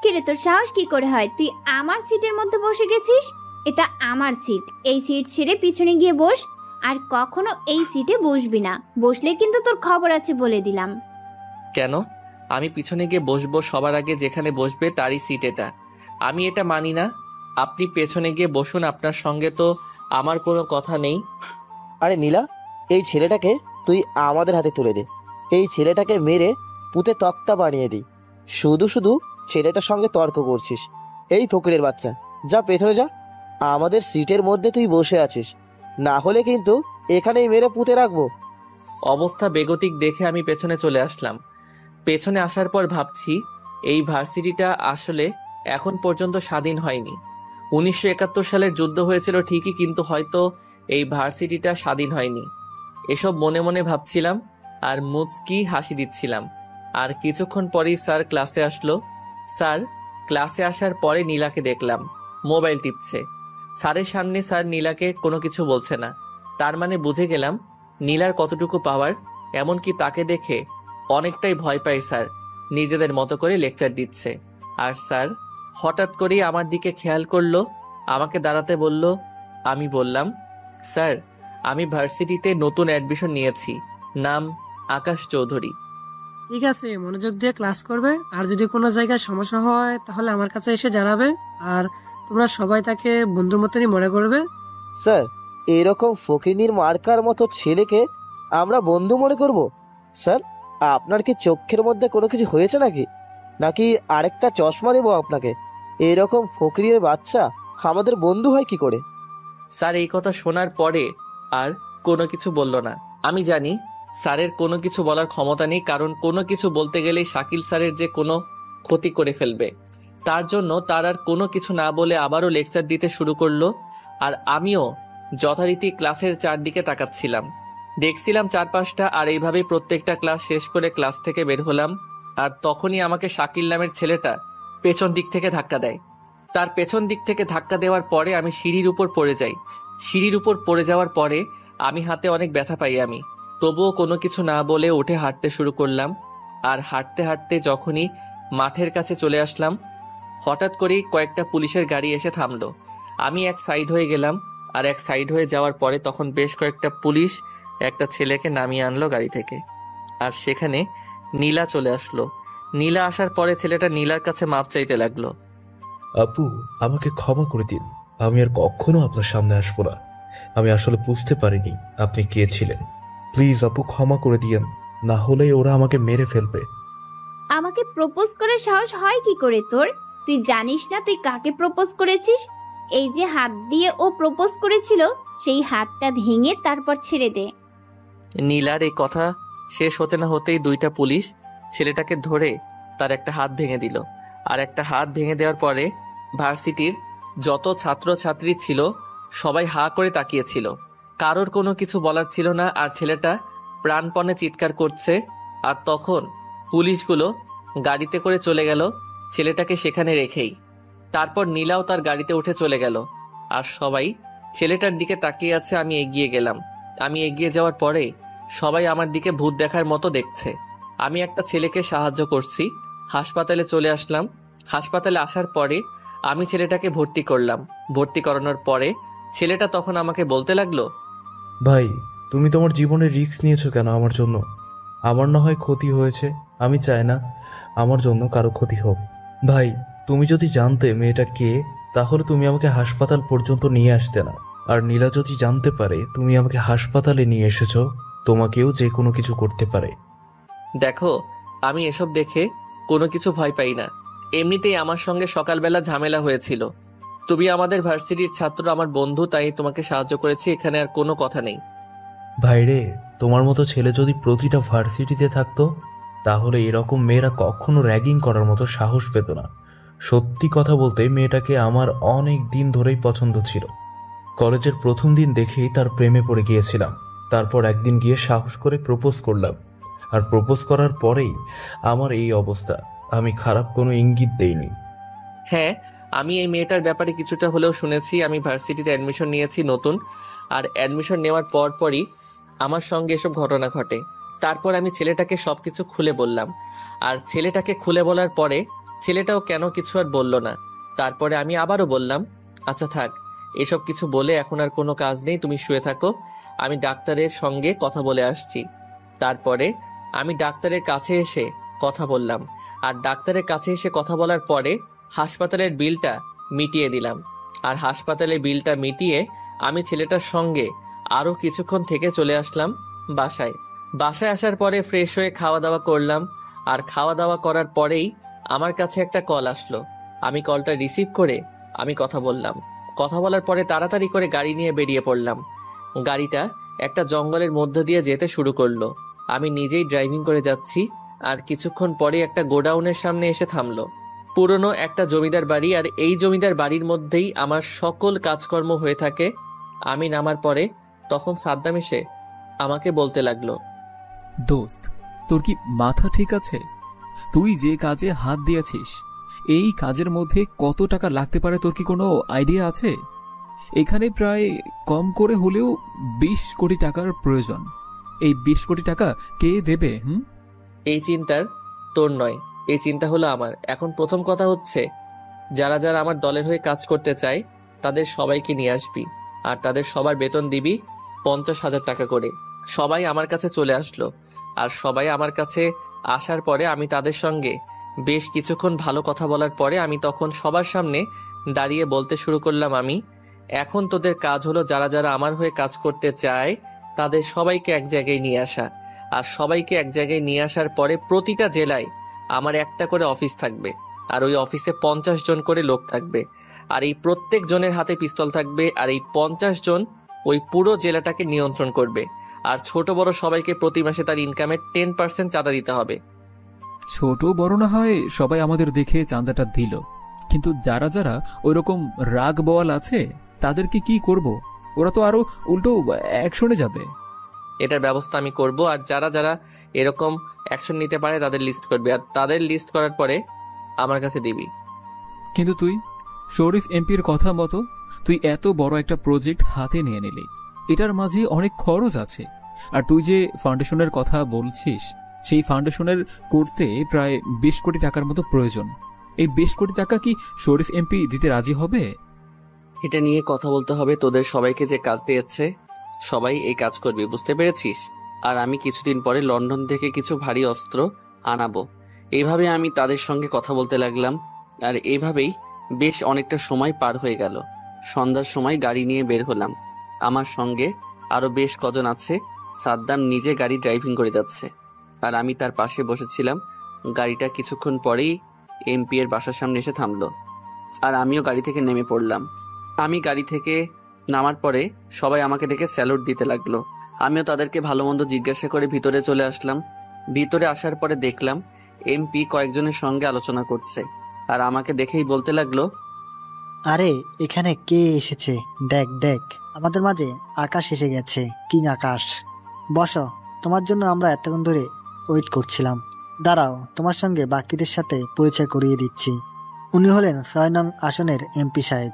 কিরে তোর সাহস কি করে হয়? তুই আমার সিটের মধ্যে বসে গেছিস। এটা আমার সিট। এই সিট ছেড়ে পিছনে গিয়ে বস। আর কখনো এই সিটে বসবি না। বসলে কিন্তু তোর খবর আছে বলে দিলাম। কেন? আমি পিছনে গিয়ে বসবো? সবার আগে যেখানে বসবে তারই সিট এটা। আমি এটা মানি না। আপনি পেছনে গিয়ে বসুন, আপনার সঙ্গে তো আমার কোনো কথা নেই। আরে নীলা, এই ছেলেটাকে তুই আমাদের হাতে তুলে দে। এই ছেলেটাকে মেরে পুঁতে তক্তা বানিয়ে দিই। শুধু শুধু ছেলেটার সঙ্গে তর্ক করছিস। এই ফকিরের বাচ্চা, যা পেছনে যা। আমাদের সিটের মধ্যে তুই বসে আছিস, না হলে কিন্তু এখানেই মেরে পুঁতে রাখবো। অবস্থা বেগতিক দেখে আমি পেছনে চলে আসলাম। পেছনে আসার পর ভাবছি, এই ভার্সিটিটা আসলে এখন পর্যন্ত স্বাধীন হয়নি। 1971 সালের যুদ্ধ হয়েছিল ঠিকই, কিন্তু হয়তো এই ভার্সিটিটা স্বাধীন হয়নি। এসব মনে মনে ভাবছিলাম আর মুচকি হাসি দিচ্ছিলাম। আর কিছুক্ষণ পরেই স্যার ক্লাসে আসলো। স্যার ক্লাসে আসার পরে নীলাকে দেখলাম মোবাইল টিপছে। স্যারের সামনে স্যার নীলাকে কোনো কিছু বলছে না। তার মানে বুঝে গেলাম নীলার কতটুকু পাওয়ার। এমনকি তাকে দেখে অনেকটাই ভয় পায় স্যার। নিজেদের মতো করে লেকচার দিচ্ছে। আর স্যার হঠাৎ করেই আমার দিকে খেয়াল করলো, আমাকে দাঁড়াতে বলল। আমি বললাম, স্যার আমি ভার্সিটিতে নতুন অ্যাডমিশন নিয়েছি, নাম আকাশ চৌধুরী। ঠিক আছে, মনোযোগ দিয়ে ক্লাস করবে। আর যদি কোনো জায়গায় সমস্যা হয় তাহলে আমার কাছে এসে জানাবে। আর তোমরা সবাই তাকে বন্ধুর মতনই মনে করবে। স্যার, এরকম ফকিনীর মার্কার মতো ছেলেকে আমরা বন্ধু মনে করব? স্যার, আপনার কি চোখের মধ্যে কোনো কিছু হয়েছে নাকি? নাকি আরেকটা চশমা দেবো আপনাকে? এরকম ফকিরের বাচ্চা আমাদের বন্ধু হয় কি করে? স্যার এই কথা শোনার পরে আর কোনো কিছু বলল না। আমি জানি স্যারের কোনো কিছু বলার ক্ষমতা নেই, কারণ কোনো কিছু বলতে গেলেই শাকিল স্যারের যে কোনো ক্ষতি করে ফেলবে। তার জন্য তার আর কোনো কিছু না বলে আবারও লেকচার দিতে শুরু করলো। আর আমিও যথারীতি ক্লাসের চারদিকে তাকাচ্ছিলাম, দেখছিলাম চারপাশটা। আর এইভাবেই প্রত্যেকটা ক্লাস শেষ করে ক্লাস থেকে বের হলাম। আর তখনই আমাকে শাকিল নামের ছেলেটা পেছন দিক থেকে ধাক্কা দেয়। তার পেছন দিক থেকে ধাক্কা দেওয়ার পরে আমি সিঁড়ির উপর পড়ে যাই। সিঁড়ির উপর পড়ে যাওয়ার পরে আমি হাতে অনেক ব্যথা পাই। আমি তবুও কোনো কিছু না বলে উঠে হাঁটতে শুরু করলাম। আর হাঁটতে হাঁটতে যখনই মাঠের কাছে চলে আসলাম, হঠাৎ করেই কয়েকটা পুলিশের গাড়ি এসে থামলো। আমি এক সাইড হয়ে গেলাম। আর এক সাইড হয়ে যাওয়ার পরে তখন বেশ কয়েকটা পুলিশ একটা ছেলেকে নামিয়ে আনলো গাড়ি থেকে। আর সেখানে নীলা চলে আসলো। নীলা আসার পরে ছেলেটা নীলার কাছে মাপ চাইতে লাগলো। আপু, আমাকে ক্ষমা করে দিন। আমি আর কখনো আপনার সামনে আসবো না। আমি আসলে বুঝতে পারিনি আপনি কে ছিলেন। প্লিজ আপু, ক্ষমা করে দিয়েন, না হলে ওরা আমাকে মেরে ফেলবে। আমাকে প্রপোজ করার সাহস হয় কি করে তোর? তুই জানিস না তুই কাকে প্রপোজ করেছিস? এই যে হাত দিয়ে ও প্রপোজ করেছিল, সেই হাতটা ভেঙে তারপর ছেড়ে দে। নীলার এই কথা শেষ হতে না হতেই দুইটা পুলিশ ছেলেটাকে ধরে তার একটা হাত ভেঙে দিল। আর একটা হাত ভেঙে দেওয়ার পরে ভার্সিটির যত ছাত্রছাত্রী ছিল সবাই হা করে তাকিয়েছিল। কারোর কোনো কিছু বলার ছিল না। আর ছেলেটা প্রাণপণে চিৎকার করছে। আর তখন পুলিশগুলো গাড়িতে করে চলে গেল ছেলেটাকে সেখানে রেখেই। তারপর নীলাও তার গাড়িতে উঠে চলে গেল। আর সবাই ছেলেটার দিকে তাকিয়ে আছে। আমি এগিয়ে গেলাম। আমি এগিয়ে যাওয়ার পরে সবাই আমার দিকে ভূত দেখার মতো দেখছে। আমি একটা ছেলেকে সাহায্য করছি। হাসপাতালে চলে আসলাম। হাসপাতালে আসার পরে আমি ছেলেটাকে ভর্তি করলাম। ভর্তি করানোর পরে ছেলেটা তখন আমাকে বলতে লাগলো, ভাই, তুমি তোমার জীবনে রিস্ক নিয়েছো কেন আমার জন্য? আমার না হয় ক্ষতি হয়েছে, আমি চাই না আমার জন্য কারো ক্ষতি হোক। ভাই, তুমি যদি জানতে মেয়েটা কে, তাহলে তুমি আমাকে হাসপাতাল পর্যন্ত নিয়ে আসতে না। আর নীলা যদি জানতে পারে তুমি আমাকে হাসপাতালে নিয়ে এসেছো, তোমাকেও যে কোনো কিছু করতে পারে। দেখো আমি এসব দেখে কোনো কিছু ভয় পাই না। এমনিতেই আমার সঙ্গে সকালবেলা ঝামেলা হয়েছিল। তুমি আমাদের ভার্সিটির ছাত্র, আমার বন্ধু, তাই তোমাকে সাহায্য করেছি। এখানে আর কোনো কথা নেই। ভাইরে, তোমার মতো ছেলে যদি প্রতিটা ভার্সিটিতে থাকতো, তাহলে এরকম মেয়েরা কখনো র্যাগিং করার মতো সাহস পেত না। সত্যি কথা বলতে মেয়েটাকে আমার অনেক দিন ধরেই পছন্দ ছিল। কলেজের প্রথম দিন দেখেই তার প্রেমে পড়ে গিয়েছিলাম। তারপর একদিন গিয়ে সাহস করে প্রপোজ করলাম। আর প্রপোজ করার পরেই আমার এই অবস্থা। আমি খারাপ কোনো ইঙ্গিত দেইনি। হ্যাঁ, আমি এই মেয়েটার ব্যাপারে কিছুটা হলেও শুনেছি। আমি ভার্সিটিতে অ্যাডমিশন নিয়েছি নতুন। আর অ্যাডমিশন নেওয়ার পরই আমার সঙ্গে এসব ঘটনা ঘটে। তারপর আমি ছেলেটাকে সব কিছু খুলে বললাম। আর ছেলেটাকে খুলে বলার পরে ছেলেটাও কেন কিছু আর বলল না। তারপরে আমি আবারও বললাম, আচ্ছা থাক, এসব কিছু বলে এখন আর কোনো কাজ নেই, তুমি শুয়ে থাকো, আমি ডাক্তারের সঙ্গে কথা বলে আসছি। তারপরে আমি ডাক্তারের কাছে এসে কথা বললাম, আর ডাক্তারের কাছে এসে কথা বলার পরে হাসপাতালের বিলটা মিটিয়ে দিলাম। আর হাসপাতালের বিলটা মিটিয়ে আমি ছেলেটার সঙ্গে আরও কিছুক্ষণ থেকে চলে আসলাম বাসায়। বাসায় আসার পরে ফ্রেশ হয়ে খাওয়া দাওয়া করলাম। আর খাওয়া দাওয়া করার পরেই আমার কাছে একটা কল আসলো। আমি কলটা রিসিভ করে আমি কথা বললাম। কথা বলার পরে তাড়াতাড়ি করে গাড়ি নিয়ে বেরিয়ে পড়লাম। গাড়িটা একটা জঙ্গলের মধ্য দিয়ে যেতে শুরু করলো। আমি নিজেই ড্রাইভিং করে যাচ্ছি। আর কিছুক্ষণ পরে একটা গোডাউনের সামনে এসে থামলো। পুরনো একটা জমিদার বাড়ি, আর এই জমিদার বাড়ির মধ্যেই আমার সকল কাজকর্ম হয়ে থাকে। আমি নামার পরে তখন সাদ্দাম এসে আমাকে বলতে লাগলো, দোস্ত, তোর কি মাথা ঠিক আছে? তুই যে কাজে হাত দিয়েছিস, এই কাজের মধ্যে কত টাকা লাগতে পারে তোর কি কোনো আইডিয়া আছে? এখানে প্রায় কম করে হলেও 20 কোটি টাকার প্রয়োজন। এই 20 কোটি টাকা কে দেবে? এই চিন্তার তোর নয়, এই চিন্তা হলো আমার। এখন প্রথম কথা হচ্ছে, যারা যারা আমার দলের হয়ে কাজ করতে চায় তাদের সবাইকে নিয়ে আসবি, আর তাদের সবার বেতন দিবি 50,000 টাকা করে। সবাই আমার কাছে চলে আসলো। আর সবাই আমার কাছে আসার পরে আমি তাদের সঙ্গে বেশ কিছুক্ষণ ভালো কথা বলার পরে আমি তখন সবার সামনে দাঁড়িয়ে বলতে শুরু করলাম, আমি এখন তোদের কাজ হলো যারা যারা আমার হয়ে কাজ করতে চায় তাদের সবাইকে এক জায়গায় নিয়ে আসা। আর সবাইকে এক জায়গায় নিয়ে আসার পরে প্রতিটা জেলায় আমার একটা করে অফিস থাকবে, আর ওই অফিসে 50 জন করে লোক থাকবে। আর এই প্রত্যেক জনের হাতে পিস্তল থাকবে, আর এই 50 জন ওই পুরো জেলাটাকে নিয়ন্ত্রণ করবে। আর ছোট বড় সবাইকে প্রতি মাসে তার ইনকামের 10% চাঁদা দিতে হবে। ছোট বড় না হয় সবাই আমাদের দেখে চাঁদাটা দিল, কিন্তু যারা যারা ওইরকম রাগ বওয়াল আছে তাদেরকে কি করব? ওরা তো আরো উল্টো অ্যাকশনে যাবে। এটার ব্যবস্থা আমি করব। আর যারা যারা এরকম অ্যাকশন নিতে পারে তাদের লিস্ট করবে, আর তাদের লিস্ট করার পরে আমার কাছে দিবি। কিন্তু তুই শরীফ এমপির কথা মতো তুই এত বড় একটা প্রজেক্ট হাতে নিয়ে নিলি, এটার মাঝে অনেক খরচ আছে। আর তুই যে ফাউন্ডেশনের কথা বলছিস, সেই ফাউন্ডেশনের করতে প্রায় 20 কোটি টাকার মতো প্রয়োজন। এই 20 কোটি টাকা কি শরীফ এমপি দিতে রাজি হবে? এটা নিয়ে কথা বলতে হবে। তোদের সবাইকে যে কাজ দিয়েছে সবাই এই কাজ করবি, বুঝতে পেরেছিস? আর আমি কিছুদিন পরে লন্ডন থেকে কিছু ভারী অস্ত্র আনাবো। এইভাবে আমি তাদের সঙ্গে কথা বলতে লাগলাম। আর এইভাবেই বেশ অনেকটা সময় পার হয়ে গেল। সন্ধ্যার সময় গাড়ি নিয়ে বের হলাম। আমার সঙ্গে আরও বেশ কজন আছে। সাদ্দাম নিজে গাড়ি ড্রাইভিং করে যাচ্ছে, আর আমি তার পাশে বসেছিলাম। গাড়িটা কিছুক্ষণ পরেই এমপি এর বাসার সামনে এসে থামলো, আর আমিও গাড়ি থেকে নেমে পড়লাম। আমি গাড়ি থেকে নামার পরে সবাই আমাকে দেখে স্যালুট দিতে লাগলো। আমিও তাদেরকে ভালো মন্দ জিজ্ঞাসা করে ভিতরে চলে আসলাম। ভিতরে আসার পরে দেখলাম এমপি কয়েকজনের সঙ্গে আলোচনা করছে, আর আমাকে দেখেই বলতে লাগলো, আরে এখানে কে এসেছে? দেখ দেখ, আমাদের মাঝে আকাশ এসে গেছে। কিং আকাশ, বসো, তোমার জন্য আমরা এতক্ষণ ধরে ওয়েট করছিলাম। দাঁড়াও, তোমার সঙ্গে বাকিদের সাথে পরিচয় করিয়ে দিচ্ছি। উনি হলেন 6 নং আসনের এমপি সাহেব।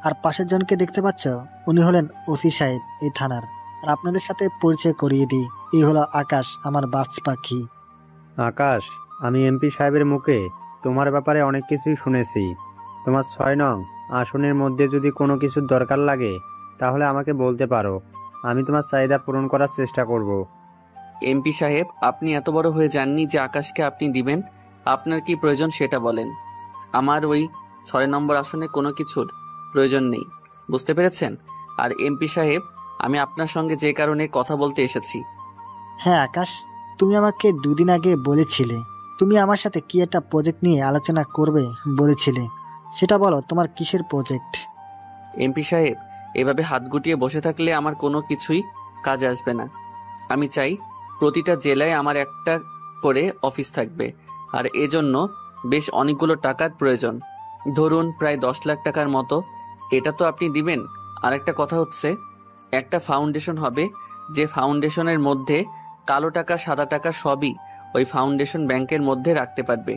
আর পাশের জনকে দেখতে পাচ্ছ, উনি হলেন ওসি সাহেব এই থানার। আর আপনাদের সাথে পরিচয় করিয়ে দিই, এই হলো আকাশ, আমার বাজ পাখি। আকাশ, আমি এমপি সাহেবের মুখে তোমার ব্যাপারে অনেক কিছুই শুনেছি। তোমার 6 নং আসনের মধ্যে যদি কোনো কিছুর দরকার লাগে তাহলে আমাকে বলতে পারো, আমি তোমার চাহিদা পূরণ করার চেষ্টা করব। এমপি সাহেব, আপনি এত বড় হয়ে যাননি যে আকাশকে আপনি দিবেন। আপনার কি প্রয়োজন সেটা বলেন। আমার ওই 6 নম্বর আসনে কোনো কিছুর প্রয়োজন নেই, বুঝতে পেরেছেন? আর এমপি সাহেব, আমি আপনার সঙ্গে যে কারণে কথা বলতে এসেছি। হ্যাঁ আকাশ, তুমি আমাকে 2 দিন আগে বলেছিলে তুমি আমার সাথে কি একটা প্রজেক্ট নিয়ে আলোচনা করবে বলেছিলে। সেটা বলো, তোমার কিসের প্রজেক্ট? এমপি সাহেব, এভাবে হাত গুটিয়ে বসে থাকলে আমার কোনো কিছুই কাজে আসবে না। আমি চাই প্রতিটা জেলায় আমার একটা করে অফিস থাকবে, আর এজন্য বেশ অনেকগুলো টাকার প্রয়োজন। ধরুন প্রায় 10 লাখ টাকার মতো। এটা তো আপনি দিবেন। আর একটা কথা হচ্ছে, একটা ফাউন্ডেশন হবে, যে ফাউন্ডেশনের মধ্যে কালো টাকা সাদা টাকা সবই ওই ফাউন্ডেশন ব্যাংকের মধ্যে রাখতে পারবে।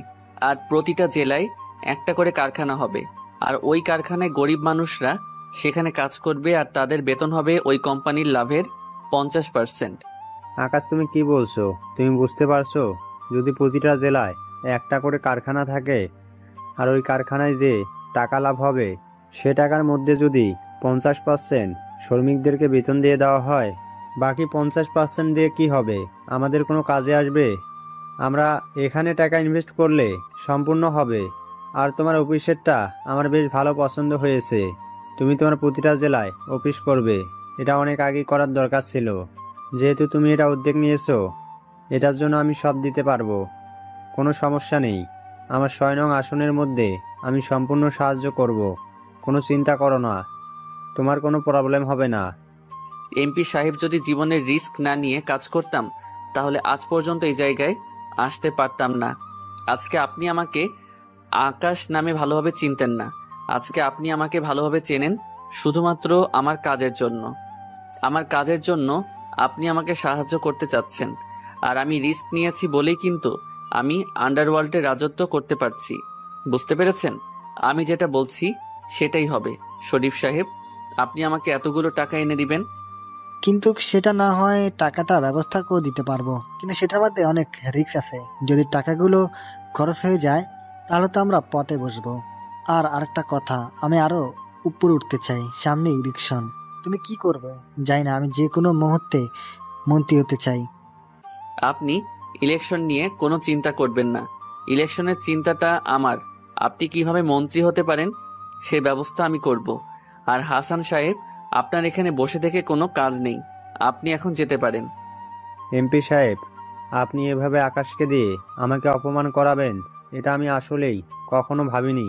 আর প্রতিটা জেলায় একটা করে কারখানা হবে, আর ওই কারখানায় গরিব মানুষরা সেখানে কাজ করবে, আর তাদের বেতন হবে ওই কোম্পানির লাভের 50%। আকাশ, তুমি কি বলছো? তুমি বুঝতে পারছো? যদি প্রতিটা জেলায় একটা করে কারখানা থাকে আর ওই কারখানায় যে টাকা লাভ হবে সে টাকার মধ্যে যদি 50% শ্রমিকদেরকে বেতন দিয়ে দেওয়া হয়, বাকি 50% দিয়ে কি হবে? আমাদের কোনো কাজে আসবে? আমরা এখানে টাকা ইনভেস্ট করলে সম্পূর্ণ হবে। আর তোমার অফিসেরটা আমার বেশ ভালো পছন্দ হয়েছে। তুমি তোমার প্রতিটা জেলায় অফিস করবে, এটা অনেক আগে করার দরকার ছিল। যেহেতু তুমি এটা উদ্যোগ নিয়েছো, এটার জন্য আমি সব দিতে পারবো, কোনো সমস্যা নেই। আমার 6 নং আসনের মধ্যে আমি সম্পূর্ণ সাহায্য করব, কোনো চিন্তা করো না, তোমার কোনো প্রবলেম হবে না। এমপি সাহেব, যদি জীবনের রিস্ক না নিয়ে কাজ করতাম তাহলে আজ পর্যন্ত এই জায়গায় আসতে পারতাম না। আজকে আপনি আমাকে আকাশ নামে ভালোভাবে চিনতেন না। আজকে আপনি আমাকে ভালোভাবে চেনেন শুধুমাত্র আমার কাজের জন্য। আমার কাজের জন্য আপনি আমাকে সাহায্য করতে চাচ্ছেন। আর আমি রিস্ক নিয়েছি বলেই কিন্তু আমি আন্ডারওয়ার্ল্ডে রাজত্ব করতে পারছি। বুঝতে পেরেছেন? আমি যেটা বলছি সেটাই হবে। শরীফ সাহেব, আপনি আমাকে এতগুলো টাকা এনে দিবেন। কিন্তু সেটা না হয় টাকাটা ব্যবস্থা করে দিতে পারবো, কিন্তু সেটার মধ্যে অনেক রিস্ক আছে। যদি টাকাগুলো খরচ হয়ে যায় তাহলে তো আমরা পথে বসবো। আর আরেকটা কথা, আমি আরো উপরে উঠতে চাই, সামনে ইলেকশন। তুমি কি করবে জানি না, আমি যে কোনো মুহূর্তে মন্ত্রী হতে চাই। আপনি ইলেকশন নিয়ে কোনো চিন্তা করবেন না। ইলেকশনের চিন্তাটা আমার। আপনি কিভাবে মন্ত্রী হতে পারেন সে ব্যবস্থা আমি করব। আর হাসান সাহেব, আপনার এখানে বসে থেকে কোনো কাজ নেই, আপনি এখন যেতে পারেন। এমপি সাহেব, আপনি এভাবে আকাশকে দিয়ে আমাকে অপমান করাবেন, এটা আমি আসলেই কখনো ভাবিনি।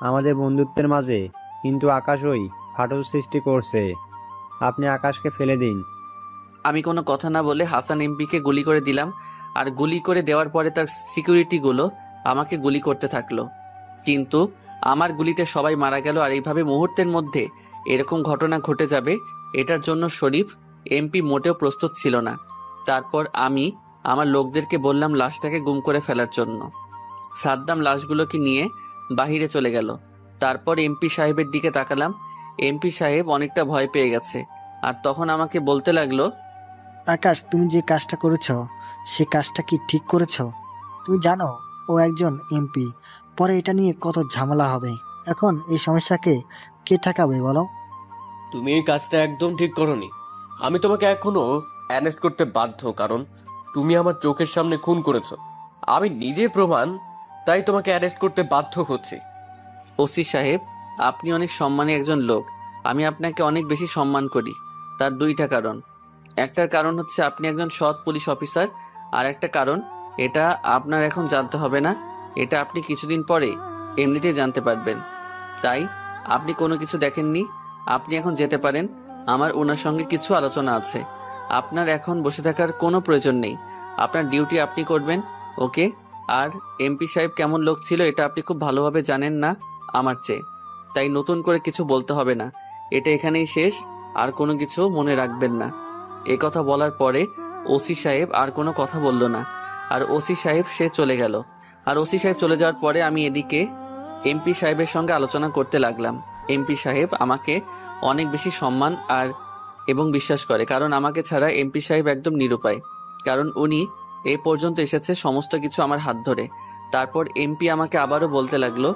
আমাদের বন্ধুত্বের মাঝে কিন্তু আকাশ ওই ফাটল সৃষ্টি করছে। আপনি আকাশকে ফেলে দিন। আমি কোনো কথা না বলে হাসান এমপিকে গুলি করে দিলাম। আর গুলি করে দেওয়ার পরে তার সিকিউরিটিগুলো আমাকে গুলি করতে থাকলো। কিন্তু আমার গুলিতে সবাই মারা গেল। আর এইভাবে মুহূর্তের মধ্যে এরকম ঘটনা ঘটে যাবে এটার জন্য শরীফ এমপি মোটেও প্রস্তুত ছিল না। তারপর আমি আমার লোকদেরকে বললাম লাশটাকে গুম করে ফেলার জন্য। সাদ্দাম লাশগুলোকে নিয়ে বাহিরে চলে গেল। তারপর এমপি সাহেবের দিকে তাকালাম। এমপি সাহেব অনেকটা ভয় পেয়ে গেছে। আর তখন আমাকে বলতে লাগলো, আকাশ, তুমি যে কাজটা করেছো সে কাজটা কি ঠিক করেছো? তুমি জানো ও একজন এমপি, পরে এটা নিয়ে কত ঝামেলা হবে। এখন এই সমস্যাকে কে ঠেকাবে বলো? তুমি এই কাজটা একদম ঠিক করোনি। আমি তোমাকে এখনো অ্যারেস্ট করতে বাধ্য, কারণ তুমি আমার চোখের সামনে খুন করেছো। আমি নিজে প্রমাণ, তাই তোমাকে অ্যারেস্ট করতে বাধ্য হচ্ছি। ওসি সাহেব, আপনি অনেক সম্মানী একজন লোক। আমি আপনাকে অনেক বেশি সম্মান করি। তার দুইটা কারণ। একটার কারণ হচ্ছে আপনি একজন সৎ পুলিশ অফিসার। আর একটা কারণ, এটা আপনার এখন জানতে হবে না, এটা আপনি কিছুদিন পরে এমনিতেই জানতে পারবেন। তাই আপনি কোনো কিছু দেখেননি, আপনি এখন যেতে পারেন। আমার ওনার সঙ্গে কিছু আলোচনা আছে। আপনার এখন বসে থাকার কোনো প্রয়োজন নেই। আপনার ডিউটি আপনি করবেন, ওকে? আর এমপি সাহেব কেমন লোক ছিল এটা আপনি খুব ভালোভাবে জানেন না আমার চেয়ে। তাই নতুন করে কিছু বলতে হবে না, এটা এখানেই শেষ। আর কোনো কিছু মনে রাখবেন না। এ কথা বলার পরে ওসি সাহেব আর কোনো কথা বলল না। আর ওসি সাহেব সে চলে গেল। আর ওসি সাহেব চলে যাওয়ার পরে আমি এদিকে এমপি সাহেবের সঙ্গে আলোচনা করতে লাগলাম। এমপি সাহেব আমাকে অনেক বেশি সম্মান এবং বিশ্বাস করে, কারণ আমাকে ছাড়া এমপি সাহেব একদম নিরুপায়। কারণ উনি এ পর্যন্ত এসেছে সমস্ত কিছু আমার হাত ধরে। তারপর এমপি আমাকে আবারও বলতে লাগলো,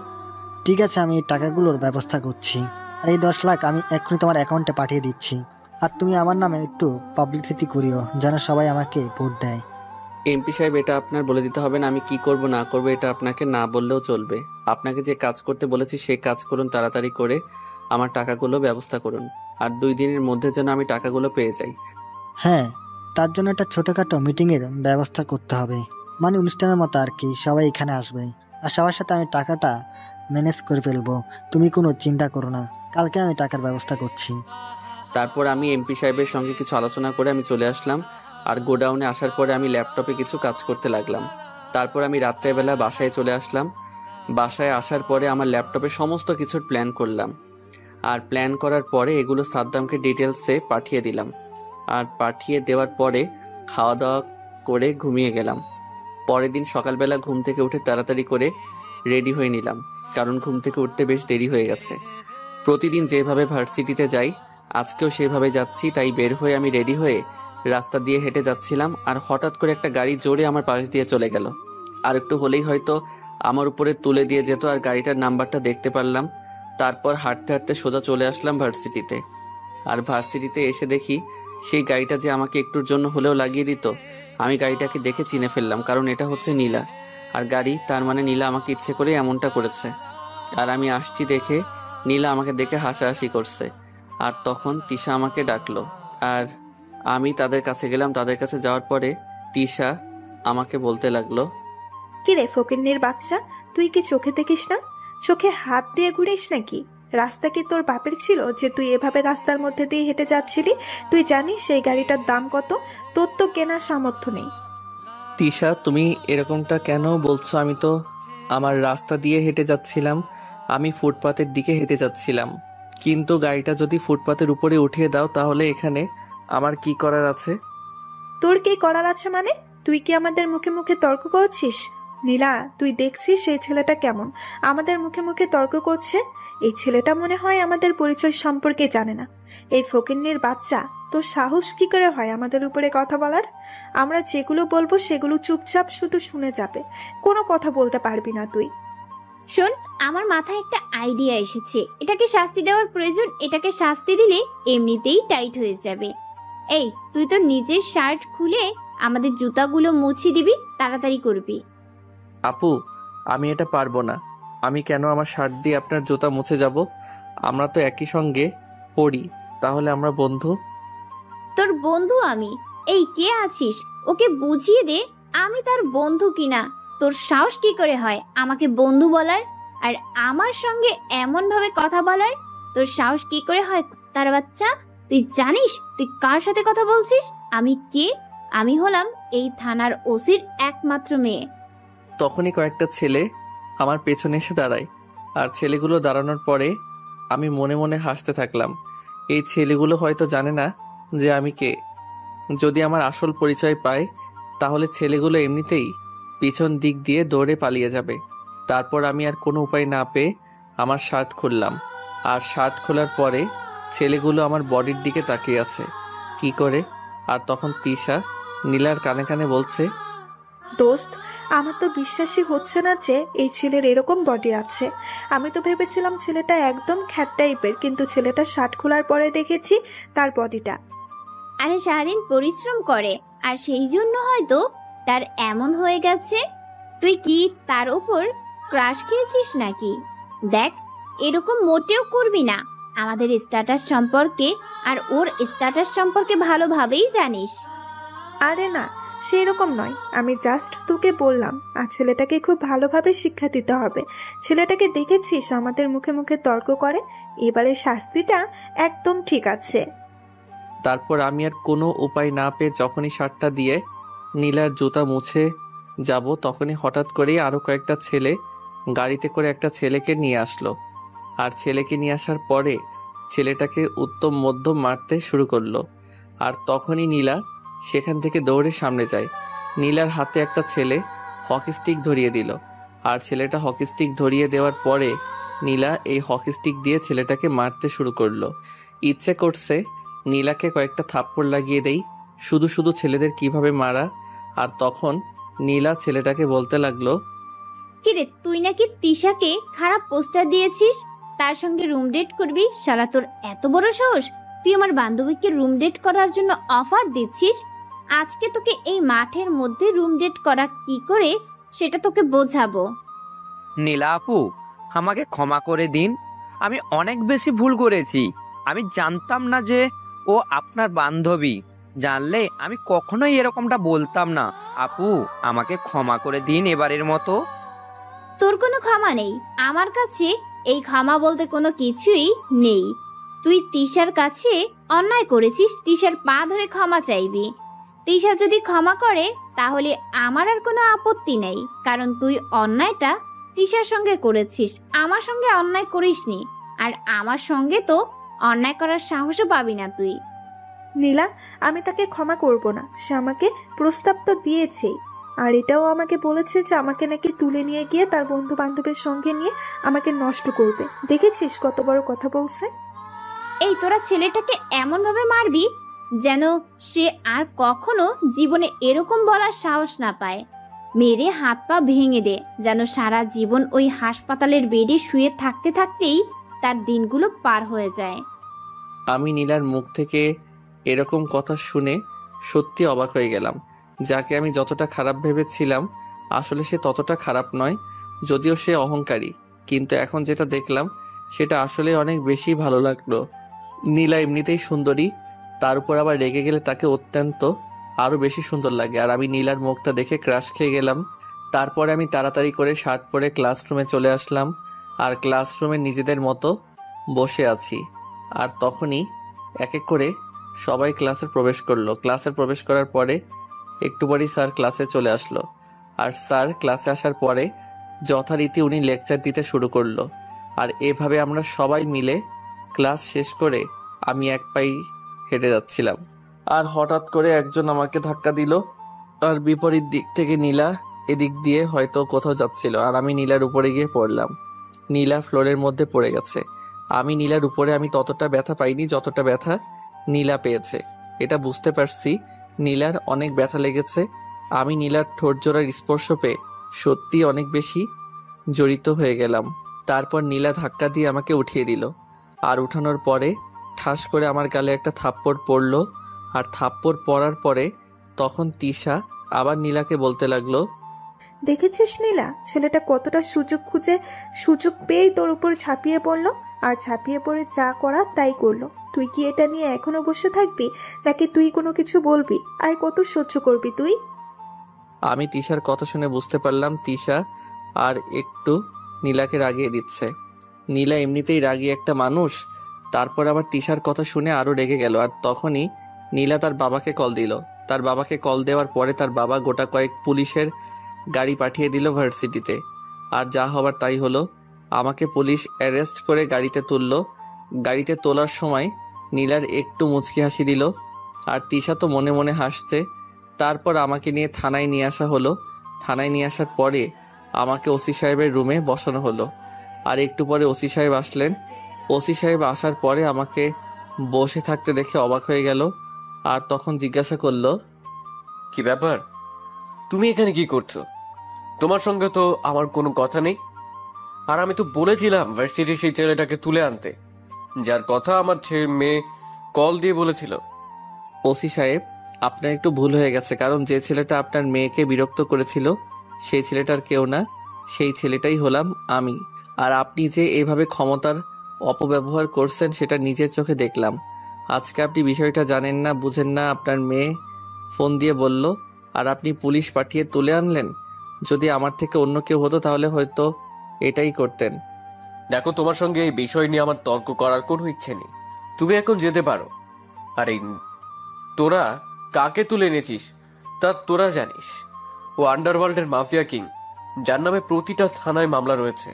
ঠিক আছে, আমি এই টাকাগুলোর ব্যবস্থা করছি। আর এই 10 লাখ আমি এক্ষুনি তোমার অ্যাকাউন্টে পাঠিয়ে দিচ্ছি। আর তুমি আমার নামে একটু পাবলিসিটি করিও, যেন সবাই আমাকে ভোট দেয়। এমপি সাহেব, এটা আপনার বলে দিতে হবে না। আমি কি করব না করব এটা আপনাকে না বললেও চলবে। আপনাকে যে কাজ করতে বলেছি সেই কাজ করুন, তাড়াতাড়ি করে আমার টাকাগুলো ব্যবস্থা করুন। আর 2 দিনের মধ্যে যেন আমি টাকাগুলো পেয়ে যাই। হ্যাঁ, তার জন্য একটা ছোটখাটো মিটিংয়ের ব্যবস্থা করতে হবে, মানে অনুষ্ঠানের মতো আর কি। সবাই এখানে আসবে আর সবার সাথে আমি টাকাটা ম্যানেজ করে ফেলবো। তুমি কোনো চিন্তা করো না, কালকে আমি টাকার ব্যবস্থা করছি। তারপর আমি এমপি সাহেবের সঙ্গে কিছু আলোচনা করে আমি চলে আসলাম। আর গোডাউনে আসার পরে আমি ল্যাপটপে কিছু কাজ করতে লাগলাম। তারপর আমি রাত্রেবেলা বাসায় চলে আসলাম। বাসায় আসার পরে আমার ল্যাপটপে সমস্ত কিছুর প্ল্যান করলাম। আর প্ল্যান করার পরে এগুলো সাদ্দামকে ডিটেলসে পাঠিয়ে দিলাম। আর পাঠিয়ে দেওয়ার পরে খাওয়া দাওয়া করে ঘুমিয়ে গেলাম। পরের দিন সকালবেলা ঘুম থেকে উঠে তাড়াতাড়ি করে রেডি হয়ে নিলাম, কারণ ঘুম থেকে উঠতে বেশ দেরি হয়ে গেছে। প্রতিদিন যেভাবে ভার্সিটিতে যাই আজকেও সেভাবে যাচ্ছি। তাই বের হয়ে আমি রেডি হয়ে রাস্তা দিয়ে হেঁটে যাচ্ছিলাম। আর হঠাৎ করে একটা গাড়ি জোরে আমার পাশ দিয়ে চলে গেল। আর একটু হলেই হয়তো আমার উপরে তুলে দিয়ে যেত আর গাড়িটার নাম্বারটা দেখতে পারলাম। তারপর হাঁটতে হাঁটতে সোজা চলে আসলাম ভার্সিটিতে। আর ভার্সিটিতে এসে দেখি সেই গাড়িটা যে আমাকে একটুর জন্য হলেও লাগিয়ে দিত, আমি গাড়িটাকে দেখে চিনে ফেললাম, কারণ এটা হচ্ছে নীলা। আর গাড়ি, তার মানে নীলা আমাকে ইচ্ছে করে এমনটা করেছে। আর আমি আসছি দেখে নীলা আমাকে দেখে হাসাহাসি করছে। আর তখন তিশা আমাকে ডাকলো আর আমি তাদের কাছে গেলাম। তাদের কাছে যাওয়ার পরে তিশা আমাকে বলতে লাগলো, কি রে ফকিন্নির বাচ্চা, তুই কি চোখে দেখিস না? চোখে হাত দিয়ে ঘুরিস নাকি? রাস্তা কি তোর বাপের ছিল যে তুই এভাবে রাস্তার মধ্যে দিয়ে হেঁটে যাচ্ছিলি? তুই জানিস সেই গাড়িটার দাম কত? তোর তো কেনার সামর্থ্য নেই। তিশা, তুমি এরকমটা কেন বলছো? আমি তো আমার রাস্তা দিয়ে হেঁটে যাচ্ছিলাম, আমি ফুটপাতের দিকে হেঁটে যাচ্ছিলাম। কিন্তু গাড়িটা যদি ফুটপাতের উপরে উঠিয়ে দাও তাহলে এখানে আমার কি করার আছে? তোর কি করার আছে মানে? তুই কি আমাদের মুখে মুখে তর্ক করছিস? নীলা, তুই দেখছিস সেই ছেলেটা কেমন আমাদের মুখে মুখে তর্ক করছে? এই ছেলেটা মনে হয় আমাদের পরিচয় সম্পর্কে জানে না। এই ফকিন্নির বাচ্চা, তোর সাহস কি করে হয় আমাদের উপরে কথা বলার? আমরা যেগুলো বলবো সেগুলো চুপচাপ শুধু শুনে যাবে, কোনো কথা বলতে পারবি না তুই। শোন, আমার মাথায় একটা আইডিয়া এসেছে। এটাকে শাস্তি দেওয়ার প্রয়োজন। এটাকে শাস্তি দিলে এমনিতেই টাইট হয়ে যাবে। এই, তুই তো নিজের শার্ট খুলে আমাদের জুতাগুলো মুছে দিবি, তাড়াতাড়ি করবি। আপু, আমি এটা পারবো না। আমি কেন আমার শার্ট দিয়ে আপনার জুতা মুছে যাব? আমরা তো একই সঙ্গে পড়ি, তাহলে আমরা বন্ধু। তোর বন্ধু আমি? এই, কে আছিস? ওকে বুঝিয়ে দে আমি তার বন্ধু কিনা। তোর সাহস কি করে হয় আমাকে বন্ধু বলার, আর আমার সঙ্গে এমন ভাবে কথা বলার? তোর সাহস কি করে হয় তার বাচ্চা? তুই জানিস তুই কার সাথে কথা বলছিস? আমি কে? আমি হলাম এই থানার ওসির একমাত্র মেয়ে। তখনই কয়েকটা ছেলে আমার পেছনে এসে দাঁড়ায়। আর ছেলেগুলো দাঁড়ানোর পরে আমি মনে মনে হাসতে থাকলাম। এই ছেলেগুলো হয়তো জানে না যে আমি কে। যদি আমার আসল পরিচয় পায় তাহলে ছেলেগুলো এমনিতেই পিছন দিক দিয়ে দৌড়ে পালিয়ে যাবে। তারপর আমি আর কোনো উপায় না পেয়ে আমার শার্ট খুললাম। আর শার্ট খোলার পরে ছেলেগুলো আমার বডির দিকে তাকিয়ে আছে কি করে। আর তখন তিশা নীলার কানে কানে বলছে, দোস্ত, আমার তো বিশ্বাসই হচ্ছে না যে এই ছেলের এরকম বডি আছে। আমি তো ভেবেছিলাম ছেলেটা একদম খ্যাট টাইপের, কিন্তু ছেলেটা শার্ট খোলার পরে দেখেছি তার বডিটা। আরে সারাদিন পরিশ্রম করে আর সেই জন্য হয়তো তার এমন হয়ে গেছে। তুই কি তার উপর ক্রাশ খেয়েছিস নাকি? দেখ, এরকম মোটেও করবি না। আমাদের স্ট্যাটাস সম্পর্কে আর ওর স্ট্যাটাস সম্পর্কে ভালোভাবেই জানিস। আরে না, সেই রকম নয়। আমি জাস্ট তোকে বললাম। আর ছেলেটাকে খুব ভালোভাবে শিক্ষা দিতে হবে। ছেলেটাকে দেখেছিস আমাদের মুখে মুখে তর্ক করে। এবারে শাস্তিটা একদম ঠিক আছে। তারপর আমি আর কোনো উপায় না পেয়ে যখনই শার্টটা দিয়ে নীলার জুতা মুছে যাব তখনই হঠাৎ করেই আরও কয়েকটা ছেলে গাড়িতে করে একটা ছেলেকে নিয়ে আসলো। আর ছেলেকে নিয়ে আসার পরে ছেলেটাকে উত্তম মধ্যম মারতে শুরু করলো। আর তখনই নীলা সেখান থেকে দৌড়ে সামনে যায়। নীলার হাতে একটা ছেলে হকি স্টিক ধরিয়ে দিল। আর ছেলেটা হকি স্টিক ধরিয়ে দেওয়ার পরে নীলা এই হকি স্টিক দিয়ে ছেলেটাকে মারতে শুরু করলো। ইচ্ছে করছে নীলাকে কয়েকটা থাপ্পড় লাগিয়ে দেই, শুধু শুধু ছেলেদের কিভাবে মারা। আর তখন নীলা ছেলেটাকে বলতে লাগলো, কিরে, তুই নাকি তিশাকে খারাপ পোস্টার দিয়েছিস, তার সঙ্গে রুম ডেট করবি? শালা, তোর এত বড় সাহস! তুই আমার বান্ধবীকে রুম ডেট করার জন্য অফার দিচ্ছিস? আজকে তোকে এই মাঠের মধ্যে রুম ডেট করা কি করে সেটা তোকে বোঝাবো। নীলা আপু, আমাকে ক্ষমা করে দিন। আমি অনেক বেশি ভুল করেছি। আমি জানতাম না যে ও আপনার বান্ধবী। জানলে আমি কখনোই এরকমটা বলতাম না। আপু, আমাকে ক্ষমা করে দিন এবারের মতো। তোর কোনো ক্ষমা নেই আমার কাছে। এই ক্ষমা বলতে কোনো কিছুই নেই। তুই তিশার কাছে অন্যায় করেছিস, তিশার পা ধরে ক্ষমা চাইবি। তিশা যদি ক্ষমা করে তাহলে আমার আর কোনো আপত্তি নেই, কারণ তুই অন্যায়টা তিশার সঙ্গে করেছিস, আমার সঙ্গে অন্যায় করিসনি। আর আমার সঙ্গে তো অন্যায় করার সাহসও পাবি না তুই। নীলা, আমি তাকে ক্ষমা করব না। সে আমাকে প্রস্তাব তো দিয়েছেই, আর এটাও আমাকে বলেছে যে আমাকে নাকি তুলে নিয়ে গিয়ে তার বন্ধু বান্ধবের সঙ্গে নিয়ে আমাকে নষ্ট করবে। দেখেছিস কত বড় কথা বলছে? এই, তোরা ছেলেটাকে এমন ভাবে মারবি যেন সে আর কখনো জীবনে এরকম বলার সাহস না পায়। মেরে হাত পা ভেঙে দে, যেন সারা জীবন ওই হাসপাতালের বেডে শুয়ে থাকতে থাকতেই তার দিনগুলো পার হয়ে যায়। আমি নীলার মুখ থেকে এরকম কথা শুনে সত্যি অবাক হয়ে গেলাম। যাকে আমি যতটা খারাপ ভেবেছিলাম আসলে সে ততটা খারাপ নয়, যদিও সে অহংকারী। কিন্তু এখন যেটা দেখলাম সেটা আসলে অনেক বেশি ভালো লাগলো। নীলা এমনিতেই সুন্দরী, তার উপর আবার রেগে গেলে তাকে অত্যন্ত আরও বেশি সুন্দর লাগে। আর আমি নীলার মুখটা দেখে ক্রাশ খেয়ে গেলাম। তারপরে আমি তাড়াতাড়ি করে শার্ট পরে ক্লাসরুমে চলে আসলাম। আর ক্লাসরুমে নিজেদের মতো বসে আছি। আর তখনই এক এক করে সবাই ক্লাসে প্রবেশ করলো। ক্লাসে প্রবেশ করার পরে একটু পরেই স্যার ক্লাসে চলে আসলো। আর স্যার ক্লাসে আসার পরে যথারীতি উনি লেকচার দিতে শুরু করলো। আর এভাবে আমরা সবাই মিলে ক্লাস শেষ করে আমি এক পাই হেঁটে যাচ্ছিলাম। আর হঠাৎ করে একজন আমাকে ধাক্কা দিল। আর বিপরীত দিক থেকে নীলা এদিক দিয়ে হয়তো কোথাও যাচ্ছিল। আর আমি নীলার উপরে গিয়ে পড়লাম। নীলা ফ্লোরের মধ্যে পড়ে গেছে। আমি নীলার উপরে আমি ততটা ব্যথা পাইনি যতটা ব্যথা নীলা পেয়েছে। এটা বুঝতে পারছি নীলার অনেক ব্যথা লেগেছে। আমি নীলার ঠোঁট জোড়ার স্পর্শ পেয়ে সত্যি অনেক বেশি জড়িত হয়ে গেলাম। তারপর নীলা ধাক্কা দিয়ে আমাকে উঠিয়ে দিল। আর উঠানোর পরে ঠাস করে আমার গালে একটা থাপ্পড় পড়লো। আর থাপ্পড় পড়ার পরে তখন তিশা আবার নীলাকে বলতে লাগলো, দেখেছিস নীলা, ছেলেটা কতটা সুযোগ পেয়েই তোর উপর ঝাঁপিয়ে পড়লো, আর ঝাঁপিয়ে পড়ে যা করা তাই করলো। তুই কি এটা নিয়ে এখনো বসে থাকবি, নাকি তুই কোনো কিছু বলবি? আর কত সহ্য করবি তুই? আমি তিশার কথা শুনে বুঝতে পারলাম তিশা আর একটু নীলাকে রাগিয়ে দিচ্ছে। নীলা এমনিতেই রাগী একটা মানুষ, তারপর আবার তিশার কথা শুনে আরও রেগে গেল। আর তখনই নীলা তার বাবাকে কল দিল। তার বাবাকে কল দেওয়ার পরে তার বাবা গোটা কয়েক পুলিশের গাড়ি পাঠিয়ে দিল ভার্সিটিতে। আর যা হবার তাই হলো। আমাকে পুলিশ অ্যারেস্ট করে গাড়িতে তুললো। গাড়িতে তোলার সময় নীলার একটু মুচকি হাসি দিল। আর তিশা তো মনে মনে হাসছে। তারপর আমাকে নিয়ে থানায় নিয়ে আসা হলো। থানায় নিয়ে আসার পরে আমাকে ওসি সাহেবের রুমে বসানো হলো। আর একটু পরে ওসি সাহেব আসলেন। ওসি সাহেব আসার পরে আমাকে বসে থাকতে দেখে অবাক হয়ে গেল। আর তখন জিজ্ঞাসা করলো, কি ব্যাপার, তুমি এখানে কি করছো? তোমার সঙ্গে তো আমার কোনো কথা নেই। আর আমি তো বলেছিলাম ভার্সিটির সেই ছেলেটাকে তুলে আনতে, যার কথা আমার মেয়ে কল দিয়ে বলেছিল। ওসি সাহেব, আপনার একটু ভুল হয়ে গেছে, কারণ যে ছেলেটা আপনার মেয়েকে বিরক্ত করেছিল সেই ছেলেটার কেউ না, সেই ছেলেটাই হলাম আমি। আর আপনি যে এভাবে ক্ষমতার অপব্যবহার করছেন সেটা নিজের চোখে দেখলাম। আজকে আপনি বিষয়টা জানেন না, বুঝেন না। আপনার মেয়ে ফোন দিয়ে বলল আর আপনি পুলিশ পাঠিয়ে তুলে আনলেন। যদি আমার থেকে অন্য কেউ হতো তাহলে হয়তো এটাই করতেন। দেখো, তোমার সঙ্গে এই বিষয় নিয়ে আমার তর্ক করার কোনো ইচ্ছে নেই। তুমি এখন যেতে পারো। আর এই তোরা কাকে তুলে এনেছিস তা তোরা জানিস। ও আন্ডারওয়ার্ল্ডের মাফিয়া কিং, যার নামে প্রতিটা থানায় মামলা রয়েছে।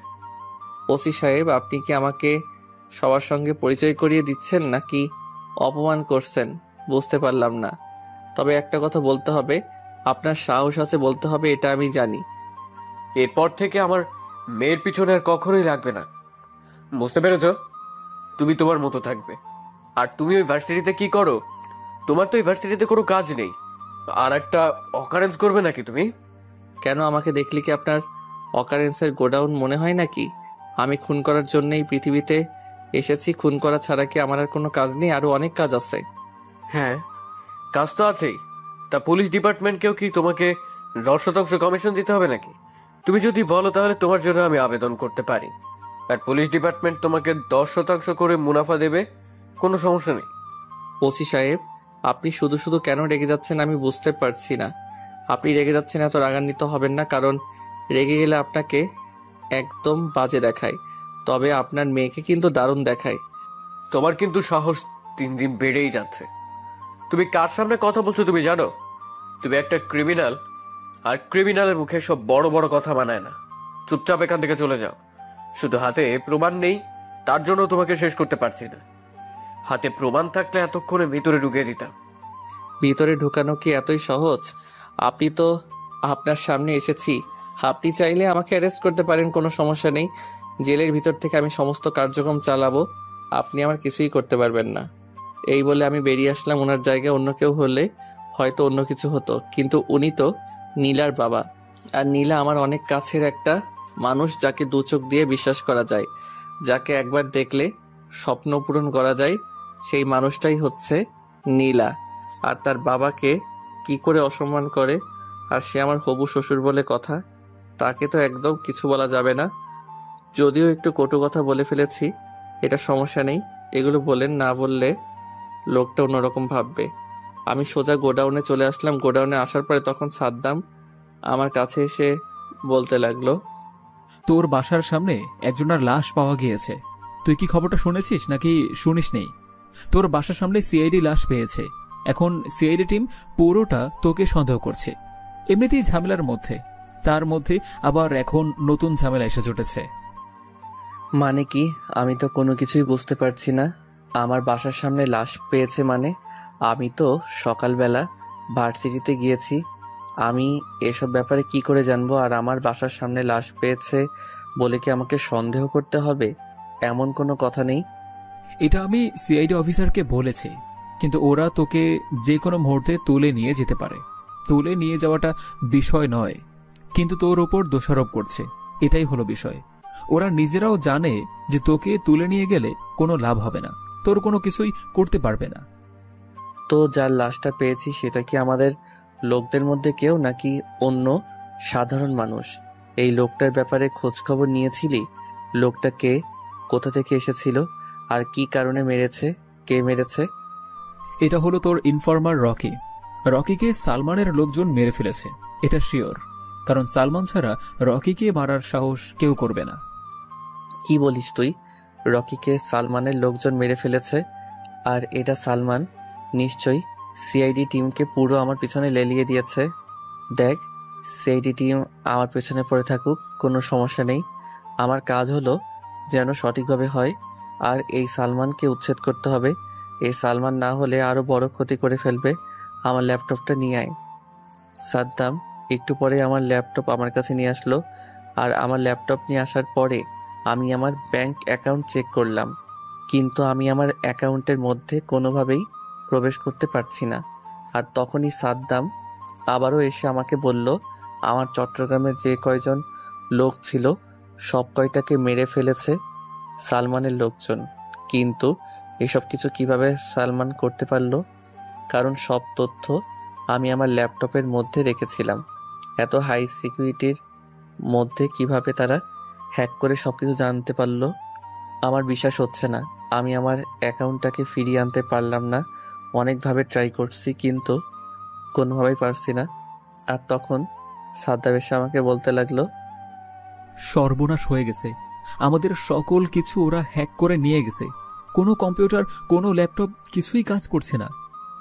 ওসি সাহেব, আপনি কি আমাকে সবার সঙ্গে পরিচয় করিয়ে দিচ্ছেন নাকি অপমান করছেন বুঝতে পারলাম না। তবে একটা কথা বলতে হবে, আপনার সাহস আছে বলতে হবে, এটা আমি জানি। এরপর থেকে আমার মেয়ের পিছনে আর কখনোই লাগবে না, বুঝতে পেরেছ? তুমি তোমার মতো থাকবে। আর তুমি ওই ভার্সিটিতে কি করো? তোমার তো ওই ভার্সিটিতে কোনো কাজ নেই। আর একটা অকারেন্স করবে নাকি তুমি? কেন, আমাকে দেখলে কি আপনার অকারেন্সের গোডাউন মনে হয় নাকি? আমি খুন করার জন্যই পৃথিবীতে এসেছি। খুন করা ছাড়া কি আমার আর কোনো কাজ নেই? আরো অনেক কাজ আছে। হ্যাঁ, কাজ তো আছেই। তা পুলিশ ডিপার্টমেন্টকেও কি তোমাকে 10% কমিশন দিতে হবে নাকি? তুমি যদি বলো তাহলে তোমার জন্য আমি আবেদন করতে পারি। আর পুলিশ ডিপার্টমেন্ট তোমাকে 10% করে মুনাফা দেবে, কোনো সমস্যা নেই। ওসি সাহেব, আপনি শুধু শুধু কেন রেগে যাচ্ছেন আমি বুঝতে পারছি না। আপনি রেগে যাচ্ছেন, এত রাগান্বিত হবেন না, কারণ রেগে গেলে আপনাকে একদম বাজে দেখায়। তবে আপনার মেয়েকে কিন্তু দারুণ দেখায়। তোমার কিন্তু সাহস দিন দিন বেড়েই যাচ্ছে। তুমি কার সামনে কথা বলছো তুমি জানো? তুমি একটা ক্রিমিনাল, আর ক্রিমিনালের মুখে সব বড় বড় কথা মানায় না। চুপচাপ এখান থেকে চলে যাও। শুধু হাতে প্রমাণ নেই, তার জন্য তোমাকে শেষ করতে পারছি না। হাতে প্রমাণ থাকলে এতক্ষণে ভিতরে ঢুকিয়ে দিতাম। ভিতরে ঢুকানো কি এতই সহজ? আপনি তো আপনার সামনে এসেছি, আপনি চাইলে আমাকে অ্যারেস্ট করতে পারেন, কোনো সমস্যা নেই। জেলের ভিতর থেকে আমি সমস্ত কার্যক্রম চালাবো, আপনি আমার কিছুই করতে পারবেন না। এই বলে আমি বেরিয়ে আসলাম। ওনার জায়গায় অন্য কেউ হলে হয়তো অন্য কিছু হতো, কিন্তু উনি তো নীলার বাবা। আর নীলা আমার অনেক কাছের একটা মানুষ, যাকে দু চোখ দিয়ে বিশ্বাস করা যায়, যাকে একবার দেখলে স্বপ্ন পূরণ করা যায়, সেই মানুষটাই হচ্ছে নীলা। আর তার বাবাকে কি করে অসম্মান করে, আর সে আমার হবু শ্বশুর বলে কথা, তাকে তো একদম কিছু বলা যাবে না। যদিও একটু কটু কথা বলে ফেলেছি, এটা সমস্যা নেই, এগুলো বলেন না বললে লোকটা অন্যরকম ভাববে। আমি সোজা গোডাউনে চলে আসলাম। গোডাউনে আসার পরে তখন সাদ্দাম আমার কাছে এসে বলতে লাগলো, তোর বাসার সামনে একজনের লাশ পাওয়া গিয়েছে। তুই কি খবরটা শুনেছিস নাকি শুনিস নেই? তোর বাসার সামনে সিআইডি লাশ পেয়েছে। এখন সিআইডি টিম পুরোটা তোকে সন্দেহ করছে। এমনিতেই ঝামেলার মধ্যে, তার মধ্যে আবার এখন নতুন ঝামেলা এসে জুটেছে। মানে কি? আমি তো কোনো কিছুই বুঝতে পারছি না। আমার বাসার সামনে লাশ পেয়েছে মানে? আমি তো সকালবেলা ভার্সিটিতে গিয়েছি, আমি এসব ব্যাপারে কি করে জানবো? আর আমার বাসার সামনে লাশ পেয়েছে বলে কি আমাকে সন্দেহ করতে হবে? এমন কোনো কথা নেই। এটা আমি সিআইডি অফিসারকে বলেছি, কিন্তু ওরা তোকে যে কোনো মুহূর্তে তুলে নিয়ে যেতে পারে। তুলে নিয়ে যাওয়াটা বিষয় নয়, কিন্তু তোর ওপর দোষারোপ করছে, এটাই হলো বিষয়। ওরা নিজেরাও জানে যে তোকে তুলে নিয়ে গেলে কোনো লাভ হবে না, তোর কোনো কিছুই করতে পারবে না। তো যার লাশটা পেয়েছি সেটা কি আমাদের লোকদের মধ্যে কেউ, নাকি অন্য সাধারণ মানুষ? এই লোকটার ব্যাপারে খোঁজ খবর নিয়েছিলি? লোকটা কে, কোথা থেকে এসেছিল, আর কি কারণে মেরেছে, কে মেরেছে? এটা হলো তোর ইনফর্মার রকি। রকিকে সালমানের লোকজন মেরে ফেলেছে, এটা শিওর। কারণ সালমান ছাড়া রকিকে মারার সাহস কেউ করবে না। কি বলিস তুই? রকিকে সালমানের লোকজন মেরে ফেলেছে? আর এটা সালমান নিশ্চয়ই সিআইডি টিমকে পুরো আমার পিছনে লেলিয়ে দিয়েছে। দেখ, সিআইডি টিম আমার পেছনে পড়ে থাকুক, কোনো সমস্যা নেই। আমার কাজ হলো যেন সঠিকভাবে হয়, আর এই সালমানকে উচ্ছেদ করতে হবে। এই সালমান না হলে আরও বড় ক্ষতি করে ফেলবে। আমার ল্যাপটপটা নিয়ে আয়। সাদ্দাম একটু পরে আমার ল্যাপটপ আমার কাছে নিয়ে আসলো, আর আমার ল্যাপটপ নিয়ে আসার পরে আমি আমার ব্যাংক অ্যাকাউন্ট চেক করলাম, কিন্তু আমি আমার অ্যাকাউন্টের মধ্যে কোনোভাবেই প্রবেশ করতে পারছি না। আর তখনই সাদ্দাম আবারও এসে আমাকে বলল, আমার চট্টগ্রামের যে কয়জন লোক ছিল সব কয়টাকে মেরে ফেলেছে সালমানের লোকজন। কিন্তু এসব কিছু কিভাবে সালমান করতে পারলো? কারণ সব তথ্য আমি আমার ল্যাপটপের মধ্যে রেখেছিলাম। এত হাই সিকিউরিটির মধ্যে কিভাবে তারা হ্যাক করে সব কিছু জানতে পারলো? আমার বিশ্বাস হচ্ছে না। আমি আমার অ্যাকাউন্টটাকে ফিরিয়ে আনতে পারলাম না। অনেকভাবে ট্রাই করছি, কিন্তু কোনোভাবেই পারছি না। আর তখন সাদ্দাম এসে আমাকে বলতে লাগলো, সর্বনাশ হয়ে গেছে, আমাদের সকল কিছু ওরা হ্যাক করে নিয়ে গেছে। কোনো কম্পিউটার, কোনো ল্যাপটপ কিছুই কাজ করছে না।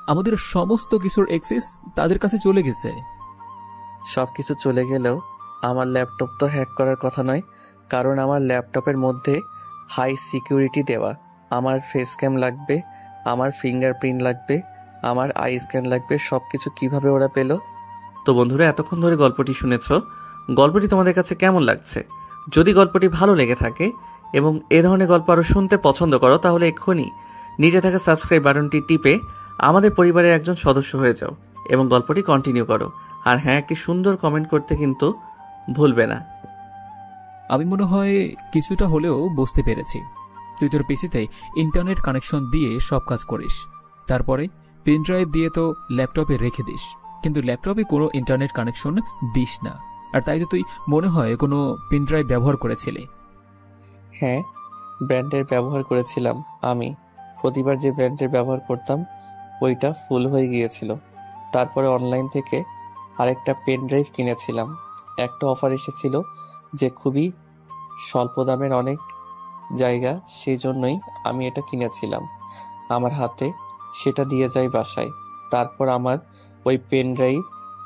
আমাদের সমস্ত কিছুর অ্যাক্সেস তাদের কাছে চলে গেছে। সব কিছু চলে গেলেও আমার ল্যাপটপ তো হ্যাক করার কথা নয়, কারণ আমার ল্যাপটপের মধ্যে হাই সিকিউরিটি দেওয়া। আমার ফেস ক্যাম লাগবে, আমার ফিঙ্গারপ্রিন্ট লাগবে, আমার আই স্ক্যান লাগবে। সব কিছু কীভাবে ওরা পেল? তো বন্ধুরা, এতক্ষণ ধরে গল্পটি শুনেছ। গল্পটি তোমাদের কাছে কেমন লাগছে? যদি গল্পটি ভালো লেগে থাকে এবং এ ধরনের গল্প আরও শুনতে পছন্দ করো, তাহলে এক্ষুনি নিচে থাকা সাবস্ক্রাইব বাটনটি টিপে আমাদের পরিবারের একজন সদস্য হয়ে যাও এবং গল্পটি কন্টিনিউ করো। আর হ্যাঁ, একটি সুন্দর কমেন্ট করতে কিন্তু ভুলবে না। আমি মনে হয় কিছুটা হলেও বুঝতে পেরেছি। তুই তোর পিসিতে ইন্টারনেট কানেকশন দিয়ে সব কাজ করিস, তারপরে পেন ড্রাইভ দিয়ে তো ল্যাপটপে রেখে দিস, কিন্তু ল্যাপটপে কোনো ইন্টারনেট কানেকশন দিস না। আর তাই তো তুই মনে হয় কোনো পেন ড্রাইভ ব্যবহার করেছিলি। হ্যাঁ, ব্র্যান্ডের ব্যবহার করেছিলাম। আমি প্রতিবার যে ব্র্যান্ডের ব্যবহার করতাম ওইটা ফুল হয়ে গিয়েছিল। তারপরে অনলাইন থেকে আরেকটা পেন ড্রাইভ কিনেছিলাম। একটা অফার এসেছিল যে খুবই স্বল্প দামের অনেক জায়গা, সেই জন্যই আমি এটা কিনেছিলাম। আমার হাতে সেটা দিয়ে যাই বাসায়। তারপর আমার ওই পেন ড্রাইভ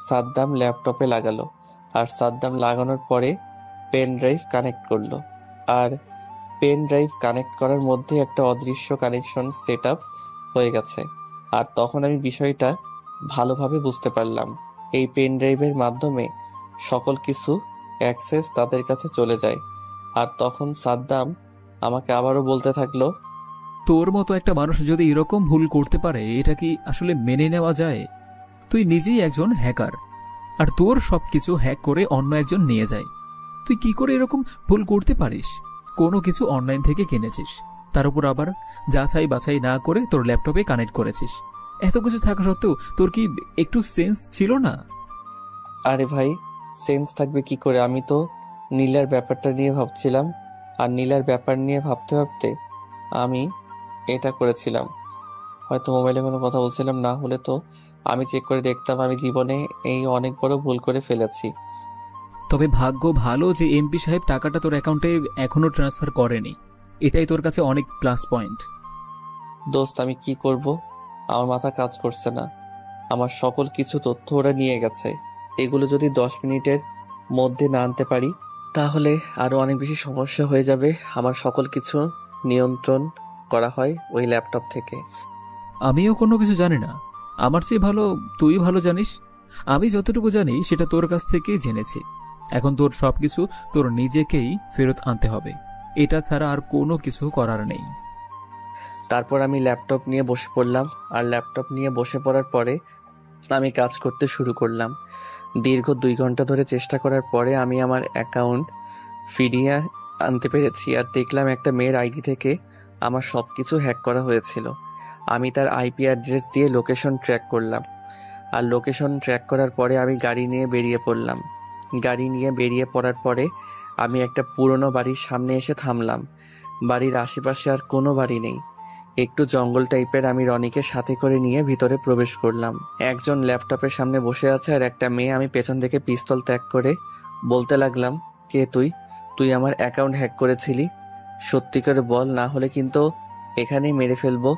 সাদ্দাম ল্যাপটপে লাগালো, আর সাদ্দাম লাগানোর পরে পেন ড্রাইভ কানেক্ট করলো। আর পেন ড্রাইভ কানেক্ট করার মধ্যে একটা অদৃশ্য কানেকশন সেট আপ হয়ে গেছে। আর তখন আমি বিষয়টা ভালোভাবে বুঝতে পারলাম। এই পেন ড্রাইভের মাধ্যমে সকল কিছু অ্যাক্সেস তাদের কাছে চলে যায়। আর তখন সাদ্দাম আমাকে আবারও বলতে থাকলো, তোর মতো একটা মানুষ যদি এরকম ভুল করতে পারে, এটা কি আসলে মেনে নেওয়া যায়? তুই নিজেই একজন হ্যাকার, আর তোর সবকিছু হ্যাক করে অন্য একজন নিয়ে যায়। তুই কি করে এরকম ভুল করতে পারিস? কোনো কিছু অনলাইন থেকে কিনেছিস, তার উপর আবার যাচাই বাছাই না করে তোর ল্যাপটপে কানেক্ট করেছিস। এত কিছু থাকা সত্ত্বেও তোর কি একটু সেন্স ছিল না? আরে ভাই, সেন্স থাকবে কি করে? আমি তো নীলার ব্যাপারটা নিয়ে ভাবছিলাম, আর নীলার ব্যাপার নিয়ে ভাবতে ভাবতে আমি এটা করেছিলাম। হয়তো মোবাইলে কোনো কথা বলছিলাম, না হলে তো আমি চেক করে দেখতাম। আমি জীবনে এই অনেক বড় ভুল করে ফেলেছি। তবে ভাগ্য ভালো যে এমপি সাহেব টাকাটা তোর অ্যাকাউন্টে এখনো ট্রান্সফার করেনি, এটাই তোর কাছে অনেক প্লাস পয়েন্ট। দোস্ত, আমি কি করব? আমার মাথা কাজ করছে না। আমার সকল কিছু তথ্য ওরা নিয়ে গেছে। এগুলো যদি 10 মিনিটের মধ্যে না আনতে পারি তাহলে আরও অনেক বেশি সমস্যা হয়ে যাবে। আমার সকল কিছু নিয়ন্ত্রণ করা হয় ওই ল্যাপটপ থেকে। আমিও কোনো কিছু জানি না, আমার চেয়ে ভালো তুই ভালো জানিস। আমি যতটুকু জানি সেটা তোর কাছ থেকেই জেনেছি। এখন তোর সবকিছু তোর নিজেকেই ফেরত আনতে হবে, এটা ছাড়া আর কোনো কিছু করার নেই। তারপর আমি ল্যাপটপ নিয়ে বসে পড়লাম, আর ল্যাপটপ নিয়ে বসে পড়ার পরে আমি কাজ করতে শুরু করলাম। দীর্ঘ 2 ঘন্টা ধরে চেষ্টা করার পরে আমি আমার অ্যাকাউন্ট ফিরিয়ে আনতে পেরেছি, আর দেখলাম একটা মেয়ের আইডি থেকে আমার সব কিছু হ্যাক করা হয়েছিল। আমি তার আইপি অ্যাড্রেস দিয়ে লোকেশন ট্র্যাক করলাম, আর লোকেশন ট্র্যাক করার পরে আমি গাড়ি নিয়ে বেরিয়ে পড়লাম। গাড়ি নিয়ে বেরিয়ে পড়ার পরে আমি একটা পুরনো বাড়ির সামনে এসে থামলাম। বাড়ির আশেপাশে আর কোনো বাড়ি নেই, একটু জঙ্গল টাইপের। আমি রনিকে সাথে করে নিয়ে ভিতরে প্রবেশ করলাম। একজন ল্যাপটপের সামনে বসে আছে আর একটা মেয়ে। আমি পেছন থেকে পিস্তল ত্যাগ করে বলতে লাগলাম, কে তুই? তুই আমার অ্যাকাউন্ট হ্যাক করেছিলি? সত্যি করে বল, না হলে কিন্তু এখানেই মেরে ফেলবো।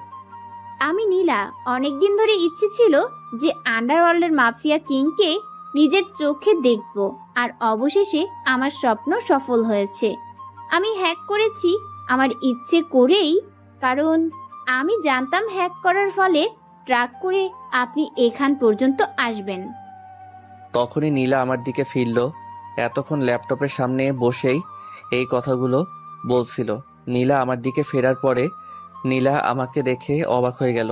আমি নীলা। অনেকদিন ধরে ইচ্ছে ছিল যে আন্ডারওয়ার্ল্ডের মাফিয়া কিংকে নিজের চোখে দেখব, আর অবশেষে আমার স্বপ্ন সফল হয়েছে। আমি হ্যাক করেছি আমার ইচ্ছে করেই, কারণ আমি জানতাম হ্যাক করার ফলে ট্র্যাক করে আপনি এখান পর্যন্ত আসবেন। তখনই নীলা আমার দিকে ফিরল। এতক্ষণ ল্যাপটপের সামনে বসেই এই কথাগুলো বলছিল। নীলা আমার দিকে ফেরার পরে নীলা আমাকে দেখে অবাক হয়ে গেল,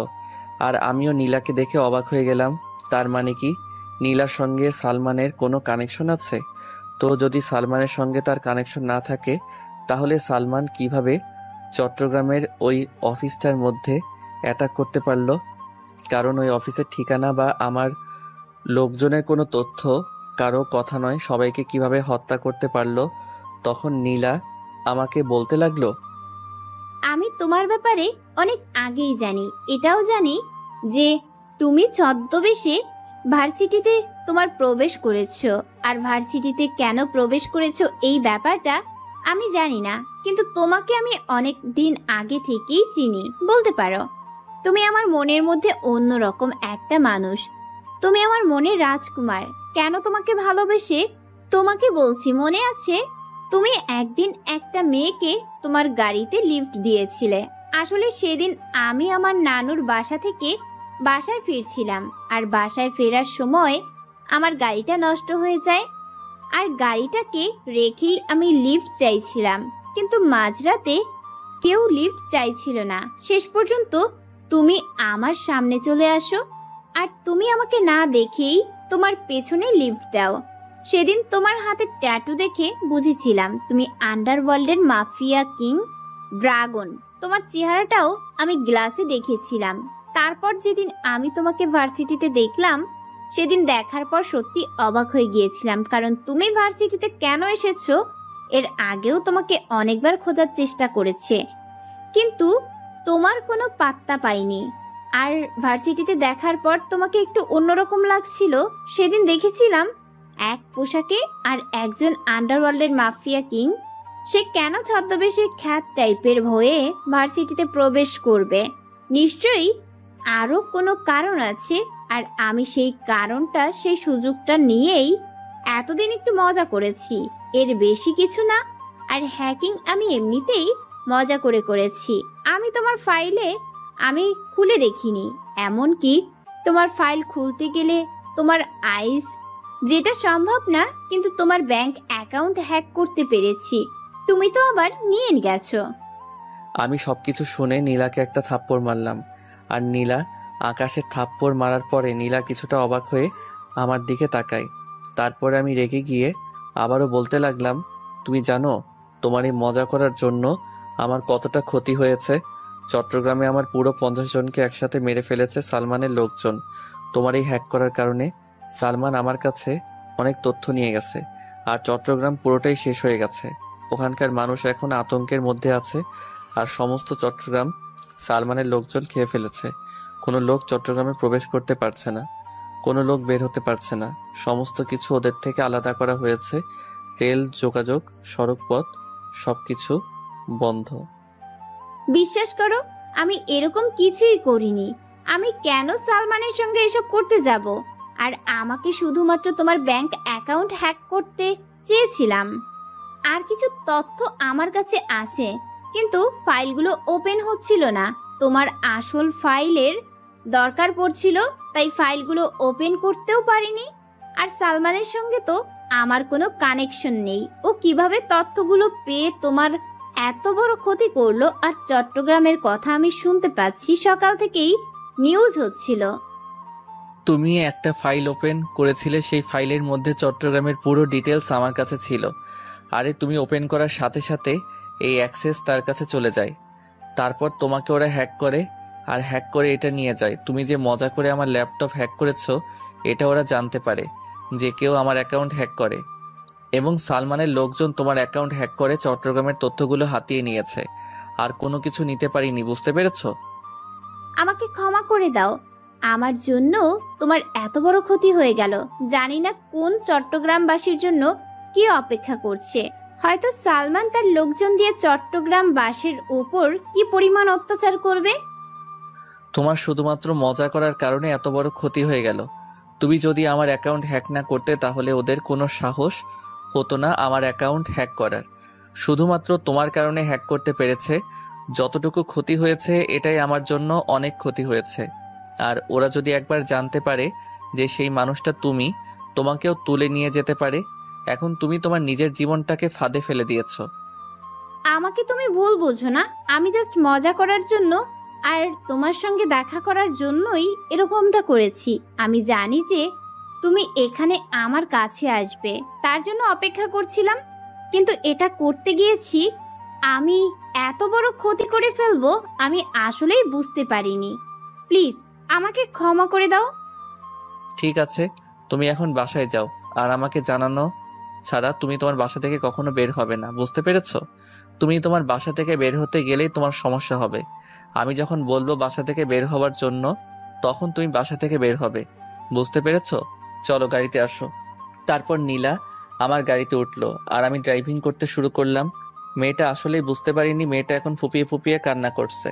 আর আমিও নীলাকে দেখে অবাক হয়ে গেলাম। তার মানে কি নীলার সঙ্গে সালমানের কোনো কানেকশন আছে? তো যদি সালমানের সঙ্গে তার কানেকশন না থাকে তাহলে সালমান কিভাবে চট্টগ্রামের ওই অফিসটার মধ্যে অ্যাটাক করতে পারলো? কারণ ওই অফিসের ঠিকানা বা আমার লোকজনের কোনো তথ্য কারো কথা নয়, সবাইকে কিভাবে হত্যা করতে পারলো? তখন নীলা আমাকে বলতে লাগলো, আমি তোমার ব্যাপারে অনেক আগেই জানি। এটাও জানি যে তুমি ছদ্মবেশে ভার্সিটিতে তোমার প্রবেশ করেছো, আর ভার্সিটিতে কেন প্রবেশ করেছো এই ব্যাপারটা আমি জানি না, কিন্তু তোমাকে আমি অনেক দিন আগে থেকেই চিনি বলতে পারো। তুমি আমার মনের মধ্যে অন্যরকম একটা মানুষ। তুমি আমার মনের রাজকুমার। কেন তোমাকে ভালোবেসে তোমাকে বলছি, মনে আছে তুমি একদিন একটা মেয়েকে তোমার গাড়িতে লিফট দিয়েছিলে? আসলে সেদিন আমি আমার নানুর বাসা থেকে বাসায় ফিরছিলাম, আর বাসায় ফেরার সময় আমার গাড়িটা নষ্ট হয়ে যায়, আর গাড়িটাকে রেখেই আমি লিফট চাইছিলাম, কিন্তু মাঝরাতে কেউ লিফট চাইছিল না। শেষ পর্যন্ত তুমি আমার সামনে চলে আসো, আর তুমি আমাকে না দেখেই তোমার পেছনে লিফট দাও। সেদিন তোমার হাতে ট্যাটু দেখে বুঝেছিলাম তুমি আন্ডারওয়ার্ল্ডের মাফিয়া কিং ড্রাগন। তোমার চেহারাটাও আমি গ্লাসে দেখেছিলাম। তারপর যেদিন আমি তোমাকে ভার্সিটিতে দেখলাম, সেদিন দেখার পর সত্যি অবাক হয়ে গিয়েছিলাম, কারণ তুমি ভার্সিটিতে কেন এসেছো এর আগেও তোমাকে অনেকবার খোঁজার চেষ্টা করেছে, কিন্তু তোমার কোনো পাত্তা পাইনি। আর ভার্সিটিতে দেখার পর তোমাকে একটু অন্যরকম লাগছিল। সেদিন দেখেছিলাম এক পোশাকে আর একজন আন্ডারওয়ার্ল্ডের মাফিয়া কিং। সে কেন ছদ্মবেশে খ্যাত টাইপের হয়ে ভার্সিটিতে প্রবেশ করবে? নিশ্চয়ই আরও কোনো কারণ আছে, আর আমি সেই কারণটা, সেই সুযোগটা নিয়েই এতদিন একটু মজা করেছি, এর বেশি কিছু না। আর হ্যাকিং আমি এমনিতেই মজা করে করেছি। আমি তোমার ফাইলে আমি খুলে দেখিনি, এমনকি তোমার ফাইল খুলতে গেলে তোমার আইস, যেটা সম্ভব না, কিন্তু তোমার ব্যাংক অ্যাকাউন্ট হ্যাক করতে পেরেছি। তুমি তো আবার নিয়ে গেছো। আমি সবকিছু শুনে নীলাকে একটা থাপ্পড় মারলাম, আর নীলা আকাশের থাপ্পড় মারার পরে নীলা কিছুটা অবাক হয়ে আমার দিকে তাকায়। তারপরে আমি রেগে গিয়ে আবারও বলতে লাগলাম, তুমি জানো তোমার এই মজা করার জন্য আমার কতটা ক্ষতি হয়েছে? চট্টগ্রামে আমার পুরো 50 জনকে একসাথে মেরে ফেলেছে সালমানের লোকজন। তোমার এই হ্যাক করার কারণে সালমান আমার কাছে অনেক তথ্য নিয়ে গেছে, আর চট্টগ্রাম পুরোটাই শেষ হয়ে গেছে। ওখানকার মানুষ এখন আতঙ্কের মধ্যে আছে, আর সমস্ত চট্টগ্রাম সালমানের লোকজন খেয়ে ফেলেছে। কোনো লোক চট্টগ্রামে প্রবেশ করতে পারছে না, কোনো লোক বের হতে পারছে না। সমস্ত কিছু ওদের থেকে আলাদা করা হয়েছে। রেল যোগাযোগ, সড়কপথ সবকিছু বন্ধ। বিশ্বাস করো, আমি এরকম কিছুই করিনি। আমি কেন সালমানের সঙ্গে এসব করতে যাব? আর আমাকে শুধুমাত্র তোমার ব্যাংক অ্যাকাউন্ট হ্যাক করতে চেয়েছিলাম। আর কিছু তথ্য আমার কাছে আছে, কিন্তু ফাইলগুলো ওপেন হচ্ছিল না। তোমার আসল ফাইলের দরকার পড়ছিল, তাই ফাইলগুলো ওপেন করতেও পারিনি। আর সালমানের সঙ্গে তো আমার কোনো কানেকশন নেই। ও কিভাবে তথ্যগুলো পেয়ে তোমার এত বড় ক্ষতি করলো? আর চট্টগ্রামের কথা আমি শুনতে পাচ্ছি, সকাল থেকেই নিউজ হচ্ছিল। তুমি একটা ফাইল ওপেন করেছিলে, সেই ফাইলের মধ্যে চট্টগ্রামের পুরো ডিটেলস আমার কাছে ছিল। আরে তুমি ওপেন করার সাথে সাথে এই অ্যাক্সেস তার কাছে চলে যায়। তারপর তোমাকে ওরা হ্যাক করে, আর হ্যাক করে এটা নিয়ে যায়। তুমি যে মজা করে আমার ল্যাপটপ হ্যাক করেছো, এটা ওরা জানতে পারে যে কেউ আমার অ্যাকাউন্ট হ্যাক করে, এবং সালমানের লোকজন তোমার অ্যাকাউন্ট হ্যাক করে চট্টগ্রামের তথ্যগুলো হাতিয়ে নিয়েছে। আর কোনো কিছু নিতে পারিনি, বুঝতে পেরেছো? আমাকে ক্ষমা করে দাও। আমার জন্য তোমার এত বড় ক্ষতি হয়ে গেল। জানি না কোন চট্টগ্রামবাসীর জন্য কি অপেক্ষা করছে। হয়তো সালমান তার লোকজন দিয়ে চট্টগ্রামবাসীর উপর কি পরিমাণ অত্যাচার করবে। তোমার শুধুমাত্র মজা করার কারণে এত বড় ক্ষতি হয়ে গেল। তুমি যদি আমার অ্যাকাউন্ট হ্যাক না করতে, তাহলে ওদের কোনো সাহস হতো না আমার অ্যাকাউন্ট হ্যাক করার। শুধুমাত্র তোমার কারণে হ্যাক করতে পেরেছে। যতটুকু ক্ষতি হয়েছে, এটাই আমার জন্য অনেক ক্ষতি হয়েছে। আর ওরা যদি একবার জানতে পারে যে সেই মানুষটা তুমি, তোমাকেও তুলে নিয়ে যেতে পারে। এখন তুমি তোমার নিজের জীবনটাকে ফাঁদে ফেলে দিয়েছো। আমাকে তুমি ভুল বোঝো না। আমি জাস্ট মজা করার জন্য আর তোমার সঙ্গে দেখা করার জন্যই এরকমটা করেছি। আমি জানি যে তুমি এখানে আমার কাছে আসবে, তার জন্য অপেক্ষা করছিলাম। কিন্তু এটা করতে গিয়েছি, আমি এত বড় ক্ষতি করে ফেলবো আমি আসলেই বুঝতে পারিনি। প্লিজ আমাকে ক্ষমা করে দাও। ঠিক আছে, তুমি এখন বাসায় যাও, আর আমাকে জানানো ছাড়া তুমি তোমার বাসা থেকে কখনো বের হবে না, বুঝতে পেরেছো? তুমি তোমার বাসা থেকে বের হতে গেলেই তোমার সমস্যা হবে। আমি যখন বলবো বাসা থেকে বের হওয়ার জন্য, তখন তুমি বাসা থেকে বের হবে, বুঝতে পেরেছো? চলো গাড়িতে আসো। তারপর নীলা আমার গাড়িতে উঠলো, আর আমি ড্রাইভিং করতে শুরু করলাম। মেয়েটা আসলেই বুঝতে পারিনি মেয়েটা এখন ফুপিয়ে ফুপিয়ে কান্না করছে।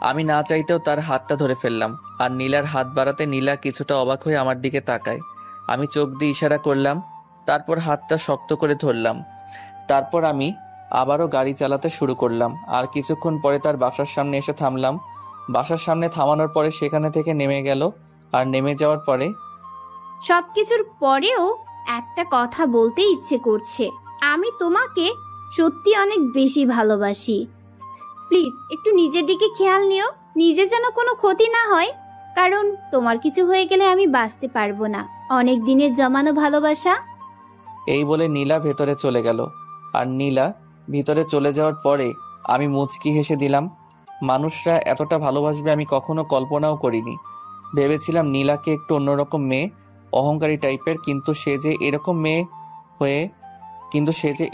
আমি না চাইতেও তার হাতটা ধরে ফেললাম, আর নীলার হাত বাড়াতে নীলা কিছুটা অবাক হয়ে আমার দিকে তাকায়। আমি চোখ দিয়ে ইশারা করলাম, তারপর হাতটা শক্ত করে ধরলাম। তারপর আমি আবারও গাড়ি চালাতে শুরু করলাম, আর কিছুক্ষণ পরে তার বাসার সামনে এসে থামলাম। বাসার সামনে থামানোর পরে সেখানে থেকে নেমে গেল, আর নেমে যাওয়ার পরে সবকিছুর পরেও একটা কথা বলতে ইচ্ছে করছে। আমি তোমাকে সত্যি অনেক বেশি ভালোবাসি। প্লিজ একটু নিজের দিকে খেয়াল নিও, নিজের যেন কোনো ক্ষতি না হয়। কারণ তোমার কিছু হয়ে গেলে আমি বাঁচতে পারবো না। অনেক দিনের জমানো ভালোবাসা। এই বলে নীলা ভেতরে চলে গেল। আর নীলা ভিতরে চলে যাওয়ার পরে আমি মুচকি হেসে দিলাম। মানুষরা এতটা ভালোবাসবে আমি কখনো কল্পনাও করিনি। ভেবেছিলাম নীলাকে একটু অন্যরকম মেয়ে, অহংকারী টাইপের, কিন্তু সে যে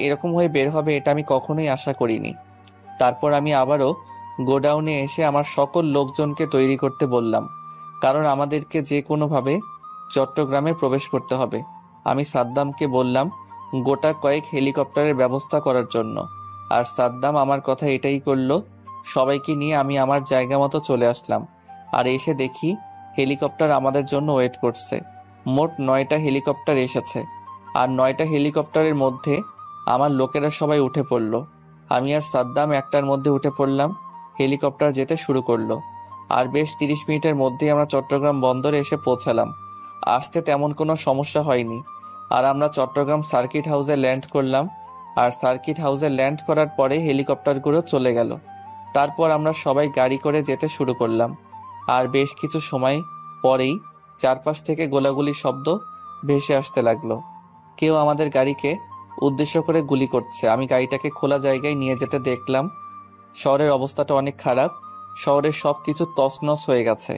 এরকম হয়ে বের হবে এটা আমি কখনোই আশা করিনি। তারপর আমি আবারও গোডাউনে এসে আমার সকল লোকজনকে তৈরি করতে বললাম, কারণ আমাদেরকে যে কোনোভাবে চট্টগ্রামে প্রবেশ করতে হবে। আমি সাদ্দামকে বললাম গোটা কয়েক হেলিকপ্টারের ব্যবস্থা করার জন্য, আর সাদ্দাম আমার কথা এটাই করলো। সবাইকে নিয়ে আমি আমার জায়গা মতো চলে আসলাম, আর এসে দেখি হেলিকপ্টার আমাদের জন্য ওয়েট করছে। মোট 9টা হেলিকপ্টার এসেছে, আর 9টা হেলিকপ্টারের মধ্যে আমার লোকেরা সবাই উঠে পড়লো। আমি আর সাদ্দাম একটার মধ্যে উঠে পড়লাম। হেলিকপ্টার যেতে শুরু করলো, আর বেশ 30 মিনিটের মধ্যেই আমরা চট্টগ্রাম বন্দরে এসে পৌঁছালাম। আসতে তেমন কোনো সমস্যা হয়নি, আর আমরা চট্টগ্রাম সার্কিট হাউসে ল্যান্ড করলাম। আর সার্কিট হাউসে ল্যান্ড করার পরে হেলিকপ্টারগুলো চলে গেল। তারপর আমরা সবাই গাড়ি করে যেতে শুরু করলাম, আর বেশ কিছু সময় পরেই চারপাশ থেকে গোলাগুলি শব্দ ভেসে আসতে লাগলো। কেউ আমাদের গাড়িকে উদ্দেশ্য করে গুলি করছে। আমি গাড়িটাকে খোলা জায়গায় নিয়ে যেতে দেখলাম শহরের অবস্থাটা অনেক খারাপ। শহরের সব কিছু তছনছ হয়ে গেছে।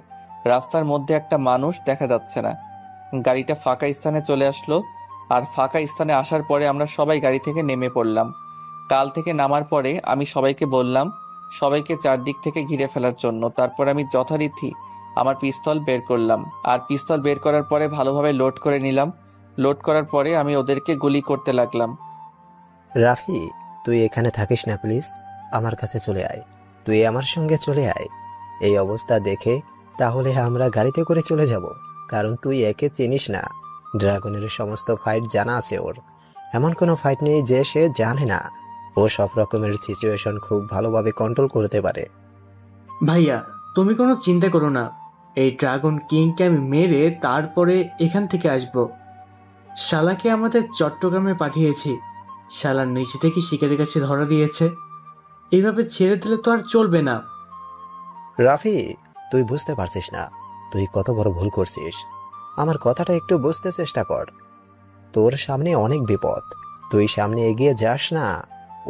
রাস্তার মধ্যে একটা মানুষ দেখা যাচ্ছে না। গাড়িটা ফাঁকা স্থানে চলে আসলো, আর ফাঁকা স্থানে আসার পরে আমরা সবাই গাড়ি থেকে নেমে পড়লাম। কাল থেকে নামার পরে আমি সবাইকে বললাম সবাইকে চারদিক থেকে ঘিরে ফেলার জন্য। তারপর আমি যথারীতি আমার পিস্তল বের করলাম, আর পিস্তল বের করার পরে ভালোভাবে লোড করে নিলাম। লোড করার পরে আমি ওদেরকে গুলি করতে লাগলাম। রাফি, তুই এখানে থাকিস না প্লিজ, আমার কাছে চলে আয়। তুই আমার সঙ্গে চলে আয়। এই অবস্থা দেখে তাহলে আমরা গাড়িতে করে চলে যাব, কারণ তুই একে চিনিস না। ড্রাগনের সমস্ত ফাইট জানা আছে ওর। এমন কোনো ফাইট নেই যে সে জানে না। ও সব রকমের সিচুয়েশন খুব ভালোভাবে কন্ট্রোল করতে পারে। ভাইয়া, তুমি কোনো চিন্তা করো না। এই ড্রাগন কিংকে আমি মেরে তারপরে এখান থেকে আসব। শালাকে আমাদের চট্টগ্রামে পাঠিয়েছি। শালা নিচে থেকে শিকারের কাছে ধরা দিয়েছে। এইভাবে ছেড়ে দিলে তো আর চলবে না। রাফি, তুই বুঝতে পারছিস না তুই কত বড় ভুল করছিস। আমার কথাটা একটু বুঝতে চেষ্টা কর। তোর সামনে অনেক বিপদ, তুই সামনে এগিয়ে যাস না।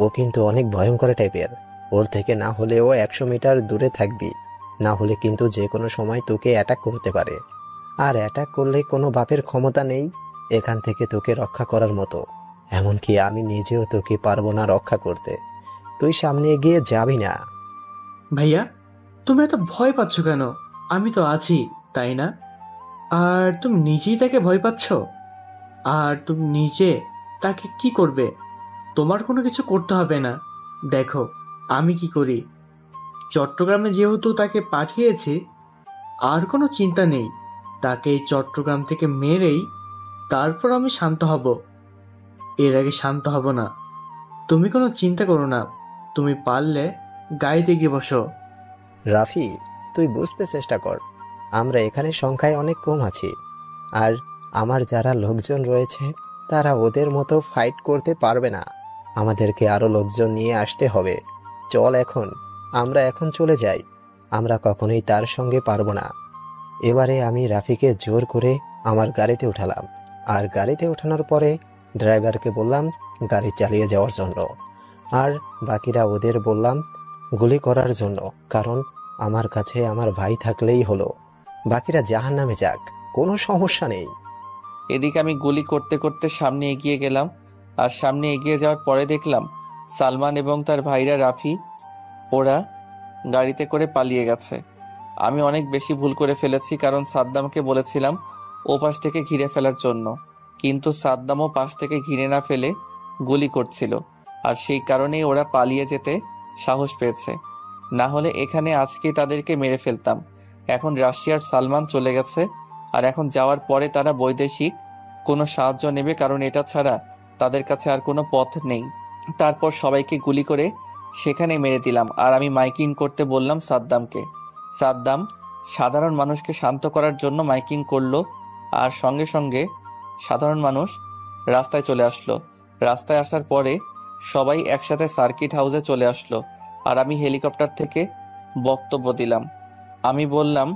ও কিন্তু অনেক ভয়ঙ্কর টাইপের। ওর থেকে না হলেও 100 মিটার দূরে থাকবি, না হলে কিন্তু যে কোনো সময় তোকে অ্যাটাক করতে পারে। আর অ্যাটাক করলে কোনো বাপের ক্ষমতা নেই এখান থেকে তোকে রক্ষা করার মতো। এমনকি আমি নিজেও তোকে পারবো না রক্ষা করতে। তুই সামনে এগিয়ে যাবি না। ভাইয়া, তুমি এত ভয় পাচ্ছ কেন? আমি তো আছি, তাই না? আর তুমি নিজেই তাকে ভয় পাচ্ছ? আর তুমি নিজে তাকে কি করবে? তোমার কোনো কিছু করতে হবে না। দেখো আমি কি করি। চট্টগ্রামে যেহেতু তাকে পাঠিয়েছি, আর কোনো চিন্তা নেই। তাকে এই চট্টগ্রাম থেকে মেরেই তারপর আমি শান্ত হব। এর আগে শান্ত হব না। তুমি কোনো চিন্তা করো না। তুমি পারলে গাড়িতে গিয়ে বসো। রাফি, তুই বুঝতে চেষ্টা কর। আমরা এখানে সংখ্যায় অনেক কম আছি, আর আমার যারা লোকজন রয়েছে তারা ওদের মতো ফাইট করতে পারবে না। আমাদেরকে আরও লোকজন নিয়ে আসতে হবে। চল আমরা এখন চলে যাই। আমরা কখনোই তার সঙ্গে পারবো না। এবারে আমি রাফিকে জোর করে আমার গাড়িতে উঠালাম, আর গাড়িতে ওঠানোর পরে ড্রাইভারকে বললাম গাড়ি চালিয়ে যাওয়ার জন্য, আর বাকিরা ওদের বললাম গুলি করার জন্য, কারণ আমার কাছে আমার ভাই থাকলেই হলো। বাকিরা জাহান্নামে যাক, কোনো সমস্যা নেই। এদিকে আমি গুলি করতে করতে সামনে এগিয়ে গেলাম, আর সামনে এগিয়ে যাওয়ার পরে দেখলাম সালমান এবং তার ভাইরা রাফি ওরা গাড়িতে করে পালিয়ে গেছে। আমি অনেক বেশি ভুল করে ফেলেছি, কারণ সাদ্দামকে বলেছিলাম ও পাশ থেকে ঘিরে ফেলার জন্য, কিন্তু সাদ্দামও পাশ থেকে ঘিরে না ফেলে গুলি করছিল, আর সেই কারণেই ওরা পালিয়ে যেতে সাহস পেয়েছে। না হলে এখানে আজকে তাদেরকে মেরে ফেলতাম। এখন রাশিয়ার সালমান চলে গেছে, আর এখন যাওয়ার পরে তারা বৈদেশিক কোনো সাহায্য নেবে, কারণ এটা ছাড়া তাদের কাছে আর কোনো পথ নেই। তারপর সবাইকে গুলি করে সেখানে মেরে দিলাম, আর আমি মাইকিং করতে বললাম সাদ্দামকে। সাদ্দাম সাধারণ মানুষকে শান্ত করার জন্য মাইকিং করলো, আর সঙ্গে সঙ্গে সাধারণ মানুষ রাস্তায় চলে আসলো। রাস্তায় আসার পরে সবাই একসাথে সার্কিট হাউসে চলে আসলো, আর আমি হেলিকপ্টার থেকে বক্তব্য দিলাম। আমি বললাম,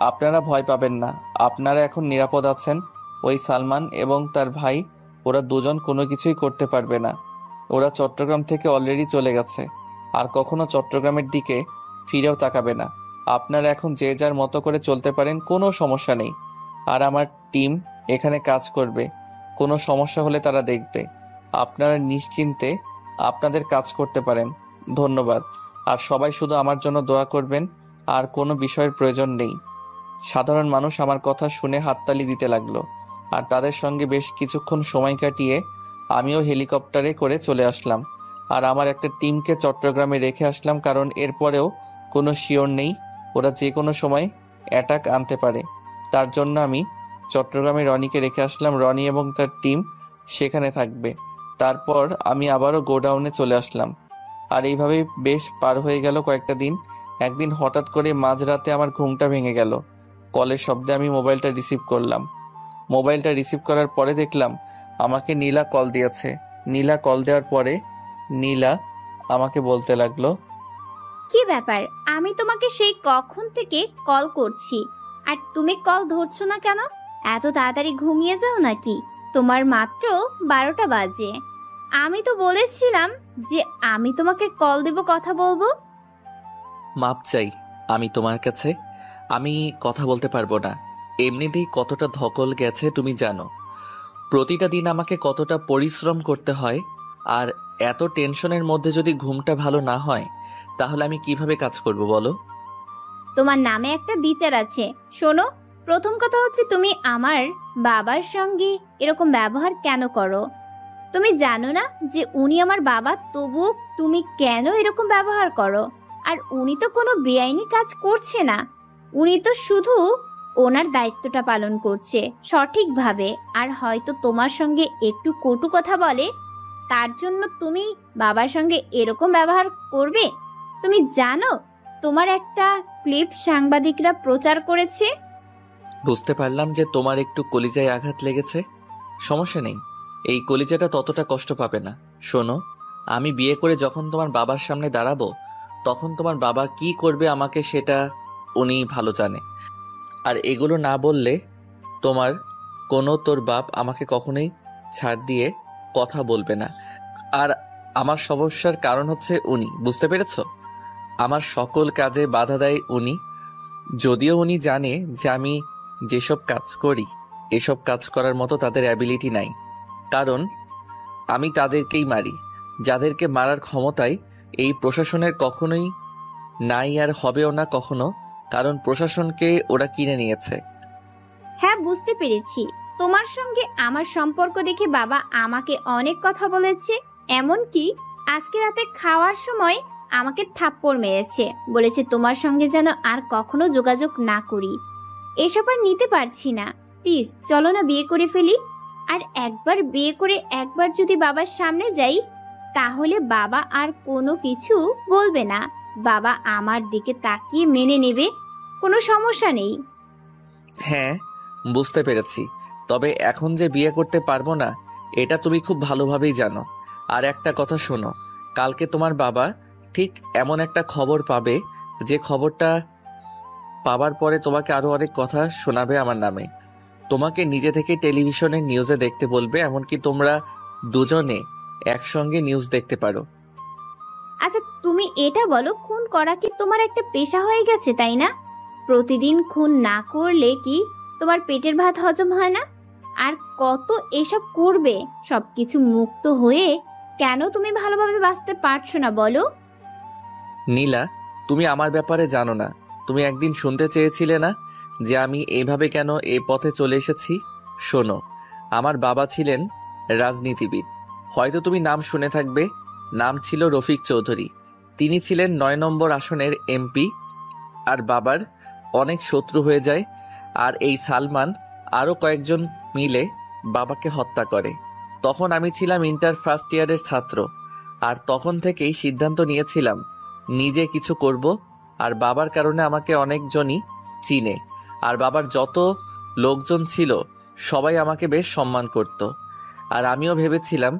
আপনারা ভয় পাবেন না, আপনারা এখন নিরাপদ আছেন। ওই সালমান এবং তার ভাই ওরা দুজন কোনো কিছুই করতে পারবে না। ওরা চট্টগ্রাম থেকে অলরেডি চলে গেছে, আর কখনো চট্টগ্রামের দিকে ফিরেও তাকাবে না। আপনারা এখন যে যার মতো করে চলতে পারেন, কোনো সমস্যা নেই। আর আমার টিম এখানে কাজ করবে, কোনো সমস্যা হলে তারা দেখবে। আপনারা নিশ্চিন্তে আপনাদের কাজ করতে পারেন। ধন্যবাদ। আর সবাই শুধু আমার জন্য দোয়া করবেন, আর কোনো বিষয়ের প্রয়োজন নেই। সাধারণ মানুষ আমার কথা শুনে হাততালি দিতে লাগলো, আর তাদের সঙ্গে বেশ কিছুক্ষণ সময় কাটিয়ে আমিও হেলিকপ্টারে করে চলে আসলাম, আর আমার একটা টিমকে চট্টগ্রামে রেখে আসলাম, কারণ এরপরেও কোনো শিওর নেই, ওরা যে কোনো সময় অ্যাটাক আনতে পারে। তার জন্য আমি চট্টগ্রামে রনিকে রেখে আসলাম। রনি এবং তার টিম সেখানে থাকবে। তারপর আমি আবারও গোডাউনে চলে আসলাম, আর এইভাবেই বেশ পার হয়ে গেল কয়েকটা দিন। একদিন হঠাৎ করে মাঝরাতে আমার ঘুমটা ভেঙে গেল। কলের শব্দে আমি মোবাইলটা রিসিভ করলাম। মোবাইলটা রিসিভ করার পরে দেখলাম আমাকে নীলা কল দিয়েছে। নীলা কল দেওয়ার পরে নীলা আমাকে বলতে লাগলো, কি ব্যাপার? আমি তোমাকে সেই কখন থেকে কল করছি, আর তুমি কল ধরছো না কেন? এত তাড়াতাড়ি ঘুমিয়ে যাও নাকি? তোমার মাত্র 12টা বাজে। আমি তো বলেছিলাম যে আমি তোমাকে কল দেব, কথা বলবো। মাপ চাই আমি তোমার কাছে। আমি কথা বলতে পারবো না। এমনিতেই কতটা ধকল গেছে তুমি জানো। প্রতিটা দিন আমাকে কতটা পরিশ্রম করতে হয়, আর এত টেনশনের মধ্যে যদি ঘুমটা ভালো না হয় তাহলে আমি কিভাবে কাজ করব বলো? তোমার নামে একটা বিচার আছে। শোনো, প্রথম কথা হচ্ছে তুমি আমার বাবার সঙ্গে এরকম ব্যবহার কেন করো? তুমি জানো না যে উনি আমার বাবা, তবুও তুমি কেন এরকম ব্যবহার করো? আর উনি তো কোনো বেআইনি কাজ করছে না, উনি তো শুধু ওনার দায়িত্বটা পালন করছে সঠিকভাবে। আর হয়তো তোমার সঙ্গে একটু কটু কথা বলে, তার জন্য তুমি বাবার সঙ্গে এরকম ব্যবহার করবে? তুমি জানো তোমার একটা ক্লিপ সাংবাদিকরা প্রচার করেছে। বুঝতে পারলাম যে তোমার একটু কলিজায় আঘাত লেগেছে। সমস্যা নেই, এই কলিজাটা ততটা কষ্ট পাবে না। শোনো, আমি বিয়ে করে যখন তোমার বাবার সামনে দাঁড়াবো তখন তোমার বাবা কি করবে আমাকে সেটা উনি ভালো জানে। আর এগুলো না বললে তোর বাপ আমাকে কখনোই ছাড় দিয়ে কথা বলবে না। আর আমার সমস্যার কারণ হচ্ছে উনি, বুঝতে পেরেছো? আমার সকল কাজে বাধা দেয় উনি। যদিও উনি জানে যে আমি যেসব কাজ করি এসব কাজ করার মতো তাদের অ্যাবিলিটি নাই, কারণ আমি তাদেরকেই মারি যাদেরকে মারার ক্ষমতায় এই প্রশাসনের কখনোই নাই আর হবেও না কখনো, কারণ প্রশাসনকে ওরা কিনে নিয়েছে। হ্যাঁ, বুঝতে পেরেছি। তোমার সঙ্গে আমার সম্পর্ক দেখে বাবা আমাকে অনেক কথা বলেছে, এমনকি আজকে রাতে খাওয়ার সময় আমাকে থাপ্পড় মেরেছে, বলেছে তোমার সঙ্গে যেন আর কখনো যোগাযোগ না করি। এসব আর নিতে পারছি না, প্লিজ চলো না বিয়ে করে ফেলি। আর একবার বিয়ে করে একবার যদি বাবার সামনে যাই তাহলে বাবা আর কোনো কিছু বলবে না, বাবা আমার দিকে তাকিয়ে মেনে নেবে, কোনো সমস্যা নেই। হ্যাঁ, বুঝতে পেরেছি। তবে এখন যে বিয়ে করতে পারবো না এটা তুমি খুব ভালোভাবেই জানো। আর একটা কথা শোনো, কালকে তোমার বাবা ঠিক এমন একটা খবর পাবে যে খবরটা পাবার পরে তোমাকে আরো অনেক কথা শোনাবে আমার নামে। তোমাকে নিজে থেকে টেলিভিশনের নিউজে দেখতে বলবে, এমনকি তোমরা দুজনে একসঙ্গে নিউজ দেখতে পারো। আচ্ছা তুমি এটা বলো, খুন করা কি তোমার একটা পেশা হয়ে গেছে, তাই না? প্রতিদিন খুন না করলে কি তোমার পেটের ভাত হজম হয় না? আর কত এসব করবে, সবকিছু মুক্ত হয়ে কেন তুমি ভালোভাবে বাঁচতে পারছো না বলো? নীলা, তুমি আমার ব্যাপারে জানো না। তুমি একদিন শুনতে চেয়েছিলে না যে আমি এইভাবে কেন এই পথে চলে এসেছি? শোনো, আমার বাবা ছিলেন রাজনীতিবিদ, হয়তো তুমি নাম শুনে থাকবে। নাম ছিল রফিক চৌধুরী। তিনি ছিলেন 9 নম্বর আসনের এমপি। আর বাবার অনেক শত্রু হয়ে যায়, আর এই সালমান আরও কয়েকজন মিলে বাবাকে হত্যা করে। তখন আমি ছিলাম ইন্টার ফার্স্ট ইয়ারের ছাত্র, আর তখন থেকেই সিদ্ধান্ত নিয়েছিলাম নিজে কিছু করব। আর বাবার কারণে আমাকে অনেকজনই চিনে, আর বাবার যত লোকজন ছিল সবাই আমাকে বেশ সম্মান করত। আর আমিও ভেবেছিলাম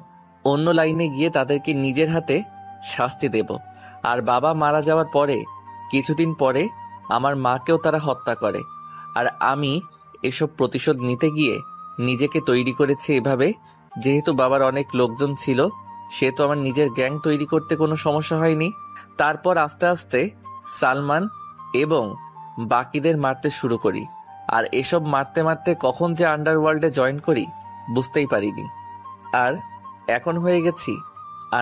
অন্য লাইনে গিয়ে তাদেরকে নিজের হাতে শাস্তি দেব। আর বাবা মারা যাওয়ার পরে কিছুদিন পরে আমার মাকেও তারা হত্যা করে। আর আমি এসব প্রতিশোধ নিতে গিয়ে নিজেকে তৈরি করেছি এভাবে। যেহেতু বাবার অনেক লোকজন ছিল, সেহেতু আমার নিজের গ্যাং তৈরি করতে কোনো সমস্যা হয়নি। তারপর আস্তে আস্তে সালমান এবং বাকিদের মারতে শুরু করি। আর এসব মারতে মারতে কখন যে আন্ডারওয়ার্ল্ডে জয়েন করি বুঝতেই পারিনি। আর এখন হয়ে গেছি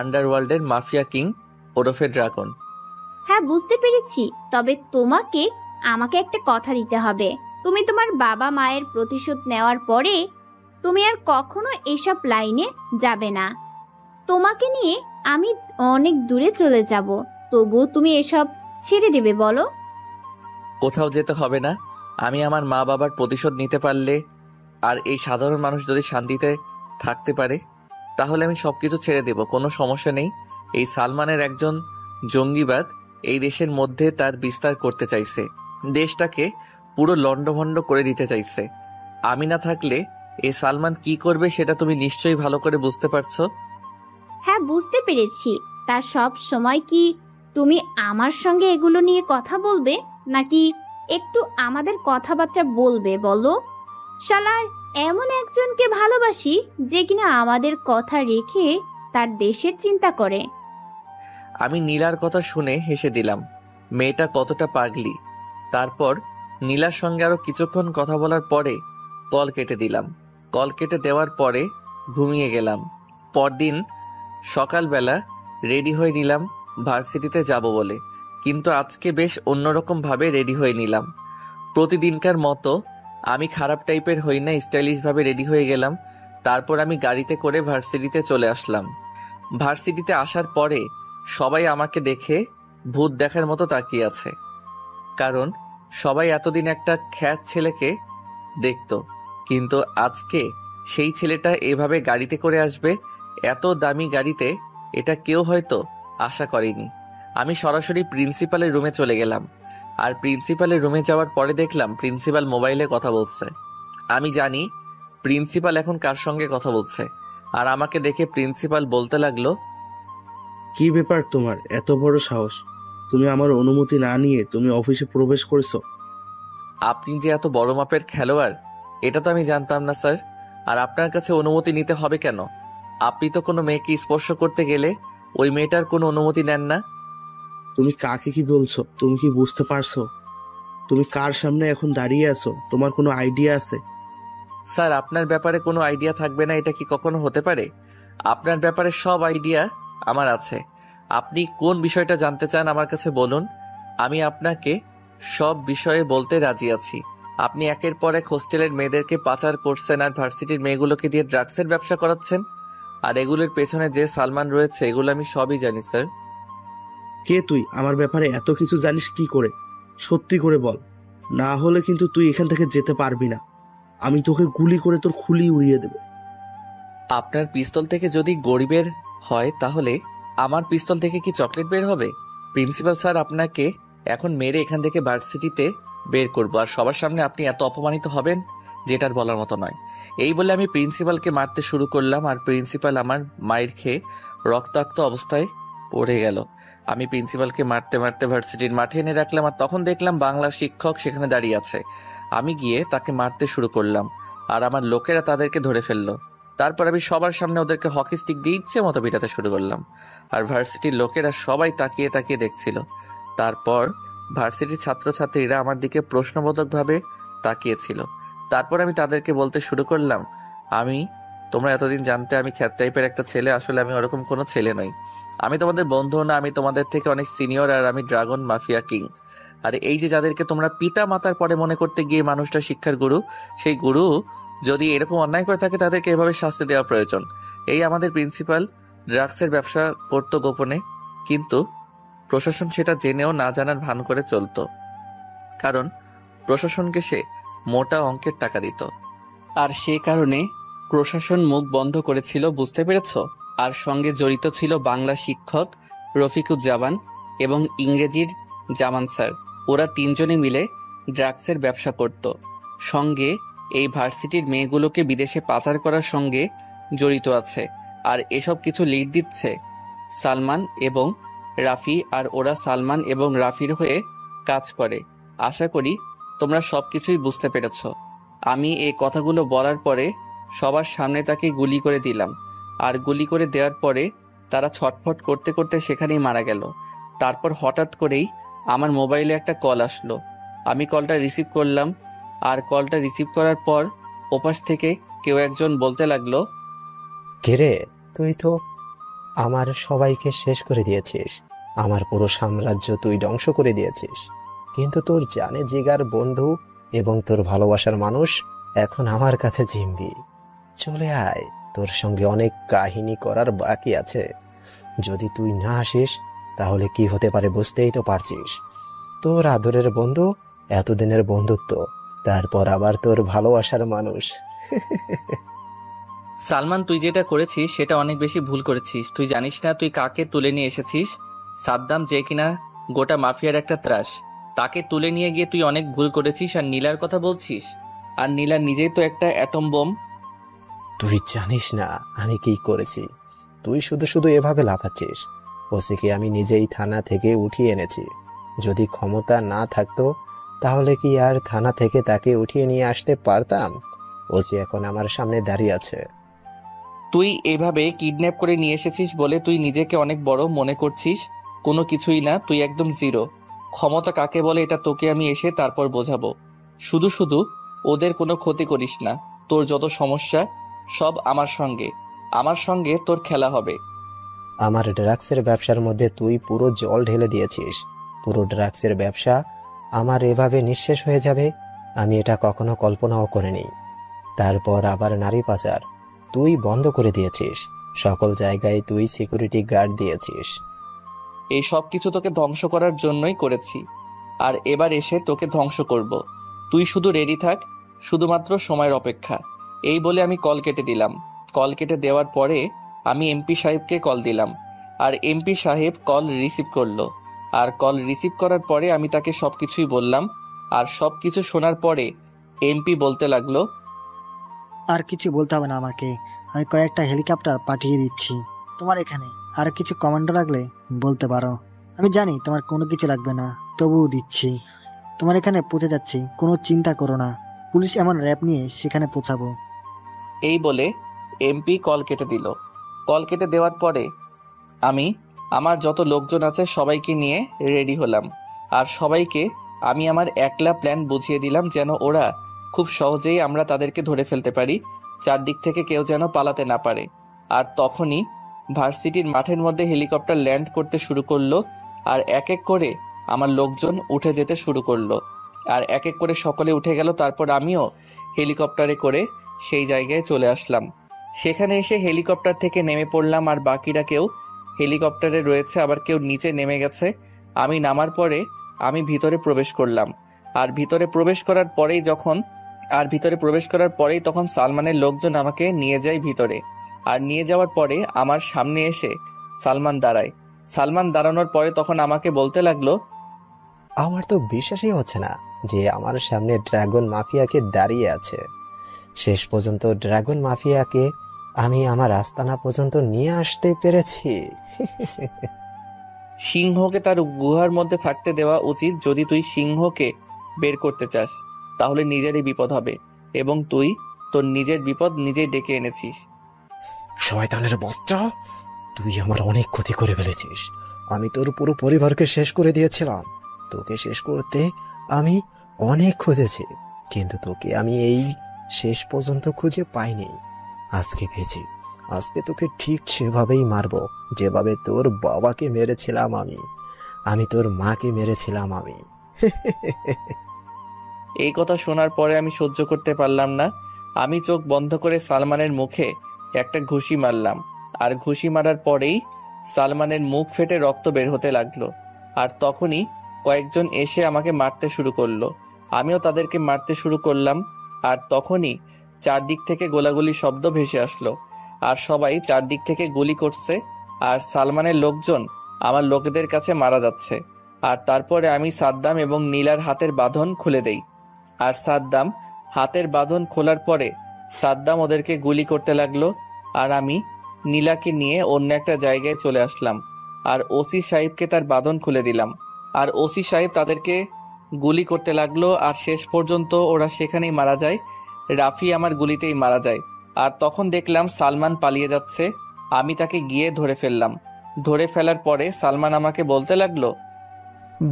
আন্ডারওয়ার্ল্ডের মাফিয়া কিং ওরফে ড্রাগন। হ্যাঁ বুঝতে পেরেছি, তবে তোমাকে আমাকে একটা কথা দিতে হবে। তুমি তোমার বাবা মায়ের প্রতিশোধ নেওয়ার পরে তুমি আর কখনো এসব লাইনে যাবে না। তোমাকে নিয়ে আমি অনেক দূরে চলে যাব, তবুও তুমি এসব ছেড়ে দেবে বলো? কোথাও যেতে হবে না। আমি আমার মা বাবার প্রতিশোধ নিতে পারলে আর এই সাধারণ মানুষ যদি শান্তিতে থাকতে পারে তাহলে আমি সবকিছু ছেড়ে দেব, কোনো সমস্যা নেই। এই সালমানের একজন জঙ্গিবাদ এই দেশের মধ্যে তার বিস্তার করতে চাইছে, দেশটাকে পুরো লণ্ডভণ্ড করে দিতে চাইছে। আমি না থাকলে এই সালমান কি করবে সেটা তুমি নিশ্চয়ই ভালো করে বুঝতে পারছো। হ্যাঁ বুঝতে পেরেছি। তার সব সময় কি তুমি আমার সঙ্গে এগুলো নিয়ে কথা বলবে, নাকি একটু আমাদের কথাবার্তা বলবে বলো? শালার এমন একজনকে ভালোবাসি যে কিনা আমাদের কথা রেখে তার দেশের চিন্তা করে। আমি নীলার কথা শুনে হেসে দিলাম। মেয়েটা কতটা পাগলি। তারপর নীলার সঙ্গে আরো কিছুক্ষণ কথা বলার পরে কল কেটে দিলাম। কল কেটে দেওয়ার পরে ঘুমিয়ে গেলাম। পরদিন সকালবেলা রেডি হয়ে নিলাম ভার্সিটিতে যাব বলে, কিন্তু আজকে বেশ অন্যরকমভাবে রেডি হয়ে নিলাম। প্রতিদিনকার মতো আমি খারাপ টাইপের হই না, স্টাইলিশভাবে রেডি হয়ে গেলাম। তারপর আমি গাড়িতে করে ভার্সিটিতে চলে আসলাম। ভার্সিটিতে আসার পরে সবাই আমাকে দেখে ভূত দেখার মতো তাকিয়ে আছে, কারণ সবাই এতদিন একটা খ্যাত ছেলেকে দেখতো, কিন্তু আজকে সেই ছেলেটা এভাবে গাড়িতে করে আসবে, এত দামি গাড়িতে, এটা কেউ হয়তো আশা করেনি। আমি সরাসরি প্রিন্সিপালের রুমে চলে গেলাম। আর প্রিন্সিপালের রুমে যাওয়ার পরে দেখলাম প্রিন্সিপাল মোবাইলে কথা বলছে। আমি জানি প্রিন্সিপাল এখন কার সঙ্গে কথা বলছে। আর আমাকে দেখে প্রিন্সিপাল বলতে লাগলো, কি ব্যাপার তোমার, এত বড় সাহস? তুমি আমার অনুমতি না নিয়ে তুমি অফিসে প্রবেশ করেছো? আপনি যে এত বড় মাপের খেলোয়াড় এটা তো আমি জানতাম না স্যার। আর আপনার কাছে অনুমতি নিতে হবে কেন? আপনি তো কোনো মেয়েকে স্পর্শ করতে গেলে ওই মেয়েটার কোনো অনুমতি নেন না। তুমি কাকে কি বলছো? তুমি কি বুঝতে পারছো তুমি কার সামনে এখন দাঁড়িয়ে আছো? তোমার কোনো আইডিয়া আছে? স্যার, আপনার ব্যাপারে কোনো আইডিয়া থাকবে না এটা কি কখনো হতে পারে? আপনার ব্যাপারে সব আইডিয়া আমার আছে। আপনি কোন বিষয়টা জানতে চান আমার কাছে বলুন, আমি আপনাকে সব বিষয়ে বলতে রাজি আছি। আপনি একের পর এক হোস্টেলের মেয়েদেরকে পাচার করছেন আর ভার্সিটির মেয়েগুলোকে দিয়ে ড্রাগসের ব্যবসা করাচ্ছেন, আর এগুলোর পেছনে যে সালমান রয়েছে এগুলো আমি সবই জানি স্যার। কে তুই? আমার ব্যাপারে এত কিছু জানিস কি করে? সত্যি করে বল, না হলে কিন্তু তুই এখান থেকে যেতে পারবি না। আমি তোকে গুলি করে তোর খুলি উড়িয়ে দেব। আপনার পিস্তল থেকে যদি গরিবের হয় তাহলে আমার পিস্তল থেকে কি চকলেট বের হবে? প্রিন্সিপাল স্যার, আপনাকে এখন মেরে এখান থেকে ভার্সিটিতে বের করবো, আর সবার সামনে আপনি এত অপমানিত হবেন যেটার বলার মতো নয়। এই বলে আমি প্রিন্সিপালকে মারতে শুরু করলাম, আর প্রিন্সিপাল আমার মায়ের খেয়ে রক্তাক্ত অবস্থায় পড়ে গেল। আমি প্রিন্সিপালকে মারতে মারতে ভার্সিটির মাঠে এনে রাখলাম, আর তখন দেখলাম বাংলা শিক্ষক সেখানে দাঁড়িয়ে আছে। আমি গিয়ে তাকে মারতে শুরু করলাম, আর আমার লোকেরা তাদেরকে ধরে ফেললো। তারপর আমি সবার সামনে ওদেরকে হকি স্টিক দিয়ে ইচ্ছে মতো পিটাতে শুরু করলাম, আর ভার্সিটির লোকেরা সবাই তাকিয়ে তাকিয়ে দেখছিল। তারপর ভার্সিটির ছাত্রছাত্রীরা আমার দিকে প্রশ্নবোধকভাবে তাকিয়েছিল। তারপর আমি তাদেরকে বলতে শুরু করলাম, তোমরা এতদিন জানতে আমি খ্যাত টাইপের একটা ছেলে, আসলে আমি ওরকম কোনো ছেলে নই। আমি তোমাদের বন্ধু না, আমি তোমাদের থেকে অনেক সিনিয়র, আর আমি ড্রাগন মাফিয়া কিং। আর এই যে যাদেরকে তোমরা পিতা মাতার পরে মনে করতে গিয়ে মানুষটা শিক্ষার গুরু, সেই গুরু যদি এরকম অন্যায় করে থাকে তাদেরকে এভাবে শাস্তি দেওয়া প্রয়োজন। এই আমাদের প্রিন্সিপাল ড্রাগসের ব্যবসা করতো গোপনে, কিন্তু প্রশাসন সেটা জেনেও না জানার ভান করে চলতো, কারণ প্রশাসনকে সে মোটা অঙ্কের টাকা দিত। আর সে কারণে প্রশাসন মুখ বন্ধ করেছিল, বুঝতে পেরেছ? আর সঙ্গে জড়িত ছিল বাংলা শিক্ষক রফিকুজ্জামান এবং ইংরেজির জামান স্যার। ওরা তিনজনে মিলে ড্রাগসের ব্যবসা করত, সঙ্গে এই ভার্সিটির মেয়েগুলোকে বিদেশে পাচার করার সঙ্গে জড়িত আছে। আর এসব কিছু লিড দিচ্ছে সালমান এবং রাফি, আর ওরা সালমান এবং রাফির হয়ে কাজ করে। আশা করি তোমরা সব কিছুই বুঝতে পেরেছ। আমি এই কথাগুলো বলার পরে সবার সামনে তাকে গুলি করে দিলাম, আর গুলি করে দেওয়ার পরে তারা ছটফট করতে করতে সেখানেই মারা গেল। তারপর হঠাৎ করেই আমার মোবাইলে একটা কল আসলো। আমি কলটা রিসিভ করলাম, আর কলটা রিসিভ করার পর ওপাশ থেকে কেউ একজন বলতে লাগলো, কিরে, তুই তো আমার সবাইকে শেষ করে দিয়েছিস, আমার পুরো সাম্রাজ্য তুই ধ্বংস করে দিয়েছিস, কিন্তু তোর জানে জিগার বন্ধু এবং তোর ভালোবাসার মানুষ এখন আমার কাছে জিম্বি। চলে আয়, তোর সঙ্গে অনেক কাহিনী করার বাকি আছে। যদি তুই না আসিস তাহলে কি হতে পারে বুঝতেই তো পারছিস। তোর আদরের বন্ধু, এতদিনের বন্ধুত্ব, তারপর আবার তোর ভালোবাসার মানুষ। সালমান, তুই যেটা করেছিস সেটা অনেক বেশি ভুল করেছিস। তুই জানিস না তুই কাকে তুলে নিয়ে এসেছিস? সাদ্দাম, যে কিনা গোটা মাফিয়ার একটা ত্রাস, তাকে তুলে নিয়ে গিয়ে তুই অনেক ভুল করেছিস। আর নীলার কথা বলছিস, আর নীলা নিজেই তো একটা অ্যাটম বোম। তুই জানিস না আমি কি করেছি? তুই শুধু শুধু এভাবে লাফাচ্ছিস। ওসিকে আমি নিজেই থানা থেকে উঠিয়ে এনেছি। যদি ক্ষমতা না থাকতো তাহলে কি আর থানা থেকে তাকে উঠিয়ে নিয়ে আসতে পারতাম? ও যে এখন আমার সামনে দাঁড়িয়ে আছে। তুই এভাবে কিডন্যাপ করে নিয়ে এসেছিস বলে তুই নিজেকে অনেক বড় মনে করছিস। কোনো কিছুই না, তুই একদম জিরো। ক্ষমতা কাকে বলে এটা তোকে আমি এসে তারপর বোঝাবো। শুধু শুধু ওদের কোনো ক্ষতি করিস না। তোর যত সমস্যা সব আমার সঙ্গে তোর খেলা হবে। আমার ড্রাগসের ব্যবসার মধ্যে তুই পুরো জল ঢেলে দিয়েছিস। পুরো ড্রাগসের ব্যবসা আমার এভাবে নিঃশেষ হয়ে যাবে আমি এটা কখনো কল্পনাও করিনি। তারপর আবার নারী পাচার তুই বন্ধ করে দিয়েছিস। সকল জায়গায় তুই সিকিউরিটি গার্ড দিয়েছিস। এই সব কিছু তোকে ধ্বংস করার জন্যই করেছি, আর এবার এসে তোকে ধ্বংস করব। তুই শুধু রেডি থাক, শুধুমাত্র সময়ের অপেক্ষা। এই বলে আমি কল কেটে দিলাম। কল কেটে দেওয়ার পরে আমি এমপি সাহেবকে কল দিলাম, আর এমপি সাহেব কল রিসিভ করলো। আর কল রিসিভ করার পরে আমি তাকে সব কিছুই বললাম। আর সব কিছু শোনার পরে এমপি বলতে লাগলো, আর কিছু বলতে হবে না আমাকে, আমি কয়েকটা হেলিকপ্টার পাঠিয়ে দিচ্ছি তোমার এখানে। আর কিছু কমান্ডো লাগলে বলতে পারো। আমি জানি তোমার কোনো কিছু লাগবে না, তবুও দিচ্ছি। তোমার এখানে পৌঁছে যাচ্ছি, কোনো চিন্তা করো না। পুলিশ এমন র্যাপ নিয়ে সেখানে পৌঁছাবো। এই বলে এমপি কল কেটে দিল। কল কেটে দেওয়ার পরে আমি আমার যত লোকজন আছে সবাইকে নিয়ে রেডি হলাম। আর সবাইকে আমি আমার একলা প্ল্যান বুঝিয়ে দিলাম, যেন ওরা খুব সহজেই আমরা তাদেরকে ধরে ফেলতে পারি। চারদিক থেকে কেউ যেন পালাতে না পারে। আর তখনই ভার্সিটির মাঠের মধ্যে হেলিকপ্টার ল্যান্ড করতে শুরু করলো। আর এক এক করে আমার লোকজন উঠে যেতে শুরু করলো। আর এক এক করে সকলে উঠে গেল। তারপর আমিও হেলিকপ্টারে করে সেই জায়গায় চলে আসলাম। সেখানে এসে হেলিকপ্টার থেকে নেমে পড়লাম। আর বাকিরা কেউ হেলিকপ্টারে রয়েছে, আবার কেউ নিচে নেমে গেছে। আমি নামার পরে আমি ভিতরে প্রবেশ করলাম। আর ভিতরে প্রবেশ করার পরেই তখন সালমানের লোকজন আমাকে নিয়ে যায় ভিতরে। আর নিয়ে যাওয়ার পরে আমার সামনে এসে সালমান দাঁড়ায়। সালমান দাঁড়ানোর পরে তখন আমাকে বলতে লাগলো, আমার তো বিশ্বাসই হচ্ছে না যে আমার সামনে ড্রাগন মাফিয়াকে দাঁড়িয়ে আছে। শেষ পর্যন্ত ড্রাগন মাফিয়াকে আমি আমার আস্তানা পর্যন্ত নিয়ে আসতে পেরেছি। সিংহকে তার গুহার মধ্যে থাকতে দেওয়া উচিত। যদি তুই সিংহকে বের করতে চাস তাহলে নিজেরই বিপদ হবে, এবং তুই তোর নিজের বিপদ নিজেই ডেকে এনেছিস। শয়তানের বাচ্চা, তুই আমার অনেক ক্ষতি করে ফেলেছিস। আমি তোর পুরো পরিবারকে শেষ করে দিয়েছিলাম। তোকে শেষ করতে আমি অনেক খুঁজেছি, কিন্তু তোকে আমি এই শেষ পর্যন্ত খুঁজে পাইনি। আজকে পেয়েছি। আজকে তোকে ঠিক সেভাবেই মারবো যেভাবে তোর বাবাকে মেরেছিলাম আমি তোর মাকে মেরেছিলাম আমি। এই কথা শোনার পরে আমি সহ্য করতে পারলাম না। আমি চোখ বন্ধ করে সালমানের মুখে একটা ঘুষি মারলাম। আর ঘুষি মারার পরেই সালমানের মুখ ফেটে রক্ত বের হতে লাগলো। আর তখনই কয়েকজন এসে আমাকে মারতে শুরু করলো। আমিও তাদেরকে মারতে শুরু করলাম। আর তখনই চারদিক থেকে গোলাগুলি শব্দ ভেসে আসলো। আর সবাই চারদিক থেকে গুলি করছে। আর সালমানের লোকজন আমার লোকেদের কাছে মারা যাচ্ছে। আর তারপরে আমি সাদ্দাম এবং নীলার হাতের বাঁধন খুলে দেই। আর সাদ্দাম হাতের বাঁধন খোলার পরে সাদ্দাম ওদেরকে গুলি করতে লাগলো। আর আমি নীলাকে নিয়ে অন্য একটা জায়গায় চলে আসলাম। আর ওসি সাহেবকে তার বাঁধন খুলে দিলাম। আর ওসি সাহেব তাদেরকে গুলি করতে লাগলো। আর শেষ পর্যন্ত ওরা সেখানেই মারা যায়। রাফি আমার গুলিতেই মারা যায়। আর তখন দেখলাম সালমান পালিয়ে যাচ্ছে। আমি তাকে গিয়ে ধরে ফেললাম। ধরে ফেলার পরে সালমান আমাকে বলতে লাগলো,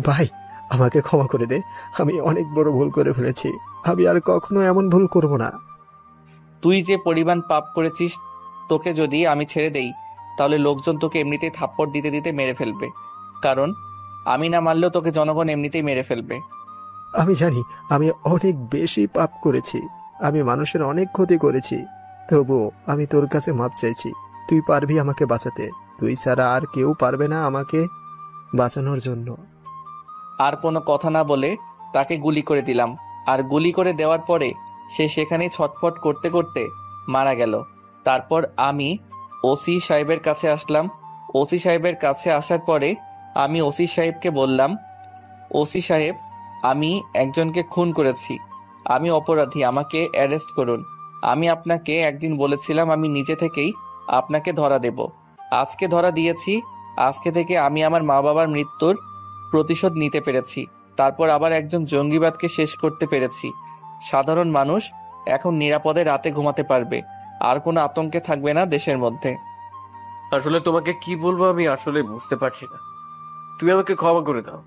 ভাই, আমাকে ক্ষমা করে দে। আমি অনেক বড় ভুল করে ফেলেছি। আমি আর কখনো এমন ভুল করব না। তুই যে পরিমাণ পাপ করেছিস, তোকে যদি আমি ছেড়ে দেই তাহলে লোকজন তোকে এমনিতেই থাপ্পড় দিতে দিতে মেরে ফেলবে। কারণ আমি না মারলেও তোকে জনগণ এমনিতেই মেরে ফেলবে। আমি জানি আমি অনেক বেশি পাপ করেছি। আমি মানুষের অনেক ক্ষতি করেছি। তবুও আমি তোর কাছে মাপ চাইছি। তুই পারবি আমাকে বাঁচাতে। তুই ছাড়া আর কেউ পারবে না আমাকে বাঁচানোর জন্য। আর কোনো কথা না বলে তাকে গুলি করে দিলাম। আর গুলি করে দেওয়ার পরে সে সেখানেই ছটফট করতে করতে মারা গেল। তারপর আমি ওসি সাহেবের কাছে আসলাম। ওসি সাহেবের কাছে আসার পরে আমি ওসি সাহেবকে বললাম, ওসি সাহেব, আমি একজনকে খুন করেছি। আমি অপরাধী, আমাকে অ্যারেস্ট করুন। আমি আপনাকে একদিন বলেছিলাম আমি নিজে থেকেই আপনাকে ধরা দেব। আজকে ধরা দিয়েছি। আজকে থেকে আমি আমার মা বাবার মৃত্যুর প্রতিশোধ নিতে পেরেছি। তারপর আবার একজন জঙ্গিবাদকে শেষ করতে পেরেছি। সাধারণ মানুষ এখন নিরাপদে রাতে ঘুমাতে পারবে, আর কোনো আতঙ্কে থাকবে না দেশের মধ্যে। আসলে তোমাকে কি বলবো আমি আসলে বুঝতে পারছি না। তুমি আমাকে ক্ষমা করে দাও।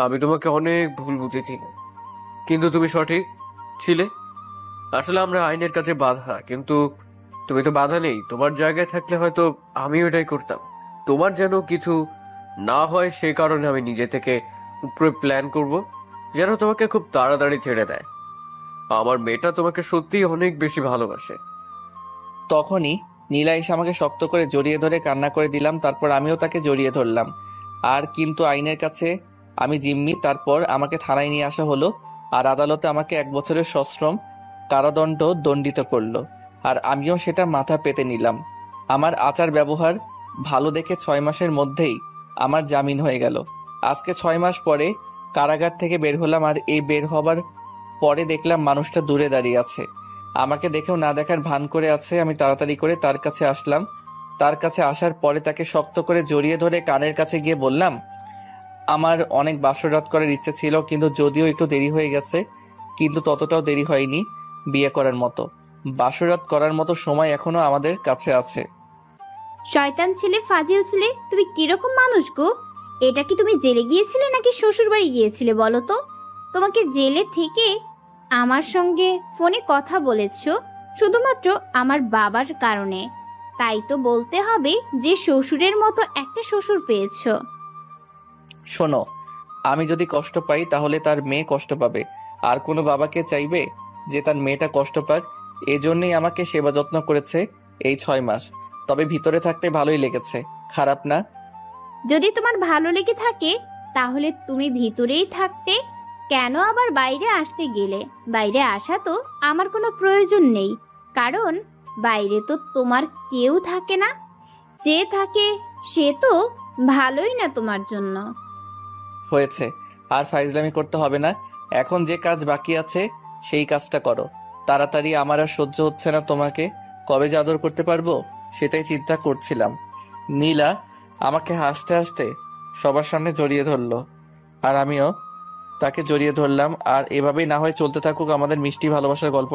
আমি তোমাকে অনেক ভুল বুঝেছিলাম, কিন্তু তুমি সঠিক ছিলে। আসলে আমরা আইনের কাছে বাধা, কিন্তু তুমি তো বাধা নেই। তোমার জায়গায় থাকলে হয়তো আমিও এটাই করতাম। তোমার যেন কিছু না হয় সেই কারণে আমি নিজে থেকে উপরে প্ল্যান করব যেন তোমাকে খুব তাড়াতাড়ি ছেড়ে দেয়। আমার মেয়েটা তোমাকে সত্যিই অনেক বেশি ভালোবাসে। তখনই নীলা এসে আমাকে শক্ত করে জড়িয়ে ধরে কান্না করে দিলাম। তারপর আমিও তাকে জড়িয়ে ধরলাম। আর কিন্তু আইনের কাছে আমি জিম্মি। তারপর আমাকে থানায় নিয়ে আসা হলো, আর আদালতে আমাকে 1 বছরের সশ্রম কারাদণ্ড দণ্ডিত করলো। আর আমিও সেটা মাথা পেতে নিলাম। আমার আচার ব্যবহার ভালো দেখে 6 মাসের মধ্যেই আমার জামিন হয়ে গেল। আজকে 6 মাস পরে কারাগার থেকে বের হলাম, আর এই বের হবার পরে দেখলাম মানুষটা দূরে দাঁড়িয়ে আছে। আমাকে দেখেও না দেখার ভান করে আছে। আমি তাড়াতাড়ি করে তার কাছে আসলাম। তার কাছে আসার পরে তাকে শক্ত করে জড়িয়ে ধরে কানের কাছে গিয়ে বললাম, আমার অনেক বাসরাত করার ইচ্ছে ছিল, কিন্তু যদিও একটু দেরি হয়ে গেছে, কিন্তু ততটাও দেরি হয়নি বিয়ে করার মতো। বাসরাত করার মতো সময় এখনো আমাদের কাছে আছে। শয়তান ছেলে, ফাজিল ছেলে, তুমি কিরকম মানুষ গো? এটা কি তুমি জেলে গিয়েছিলে নাকি শ্বশুর বাড়ি গিয়েছিলে বলো তো? তোমাকে জেলে থেকে আমার সঙ্গে ফোনে কথা বলেছো শুধুমাত্র আমার বাবার কারণে। তাই তো বলতে হবে যে শ্বশুরের মতো একটা শ্বশুর পেয়েছো। শোনো, আমি যদি কষ্ট পাই তাহলে তার মেয়ে কষ্ট পাবে। আর কোনো বাবাকে চাইবে যে তার মেয়েটা কষ্ট পাক? এজন্যই আমাকে সেবা যত্ন করেছে এই 6 মাস। তবে ভিতরে থাকতে ভালোই লেগেছে, খারাপ না। যদি তোমার ভালো লেগে থাকে তাহলে তুমি ভিতরেই থাকতে, কেন আবার বাইরে আসতে গেলে? বাইরে আসা তো আমার কোনো প্রয়োজন নেই, কারণ বাইরে তো তোমার কেউ থাকে না। যে থাকে সে তো ভালোই না তোমার জন্য। হয়েছে, আর ফাইজলামি করতে হবে না। এখন যে কাজ বাকি আছে সেই কাজটা করো তাড়াতাড়ি। আমার আর সহ্য হচ্ছে না তোমাকে। কবে যে আদর করতে পারবো সেটাই চিন্তা করছিলাম। নীলা আমাকে হাসতে হাসতে সবার সামনে জড়িয়ে ধরলো, আর আমিও তাকে জড়িয়ে ধরলাম। আর এভাবেই না হয় চলতে থাকুক আমাদের মিষ্টি ভালোবাসার গল্প।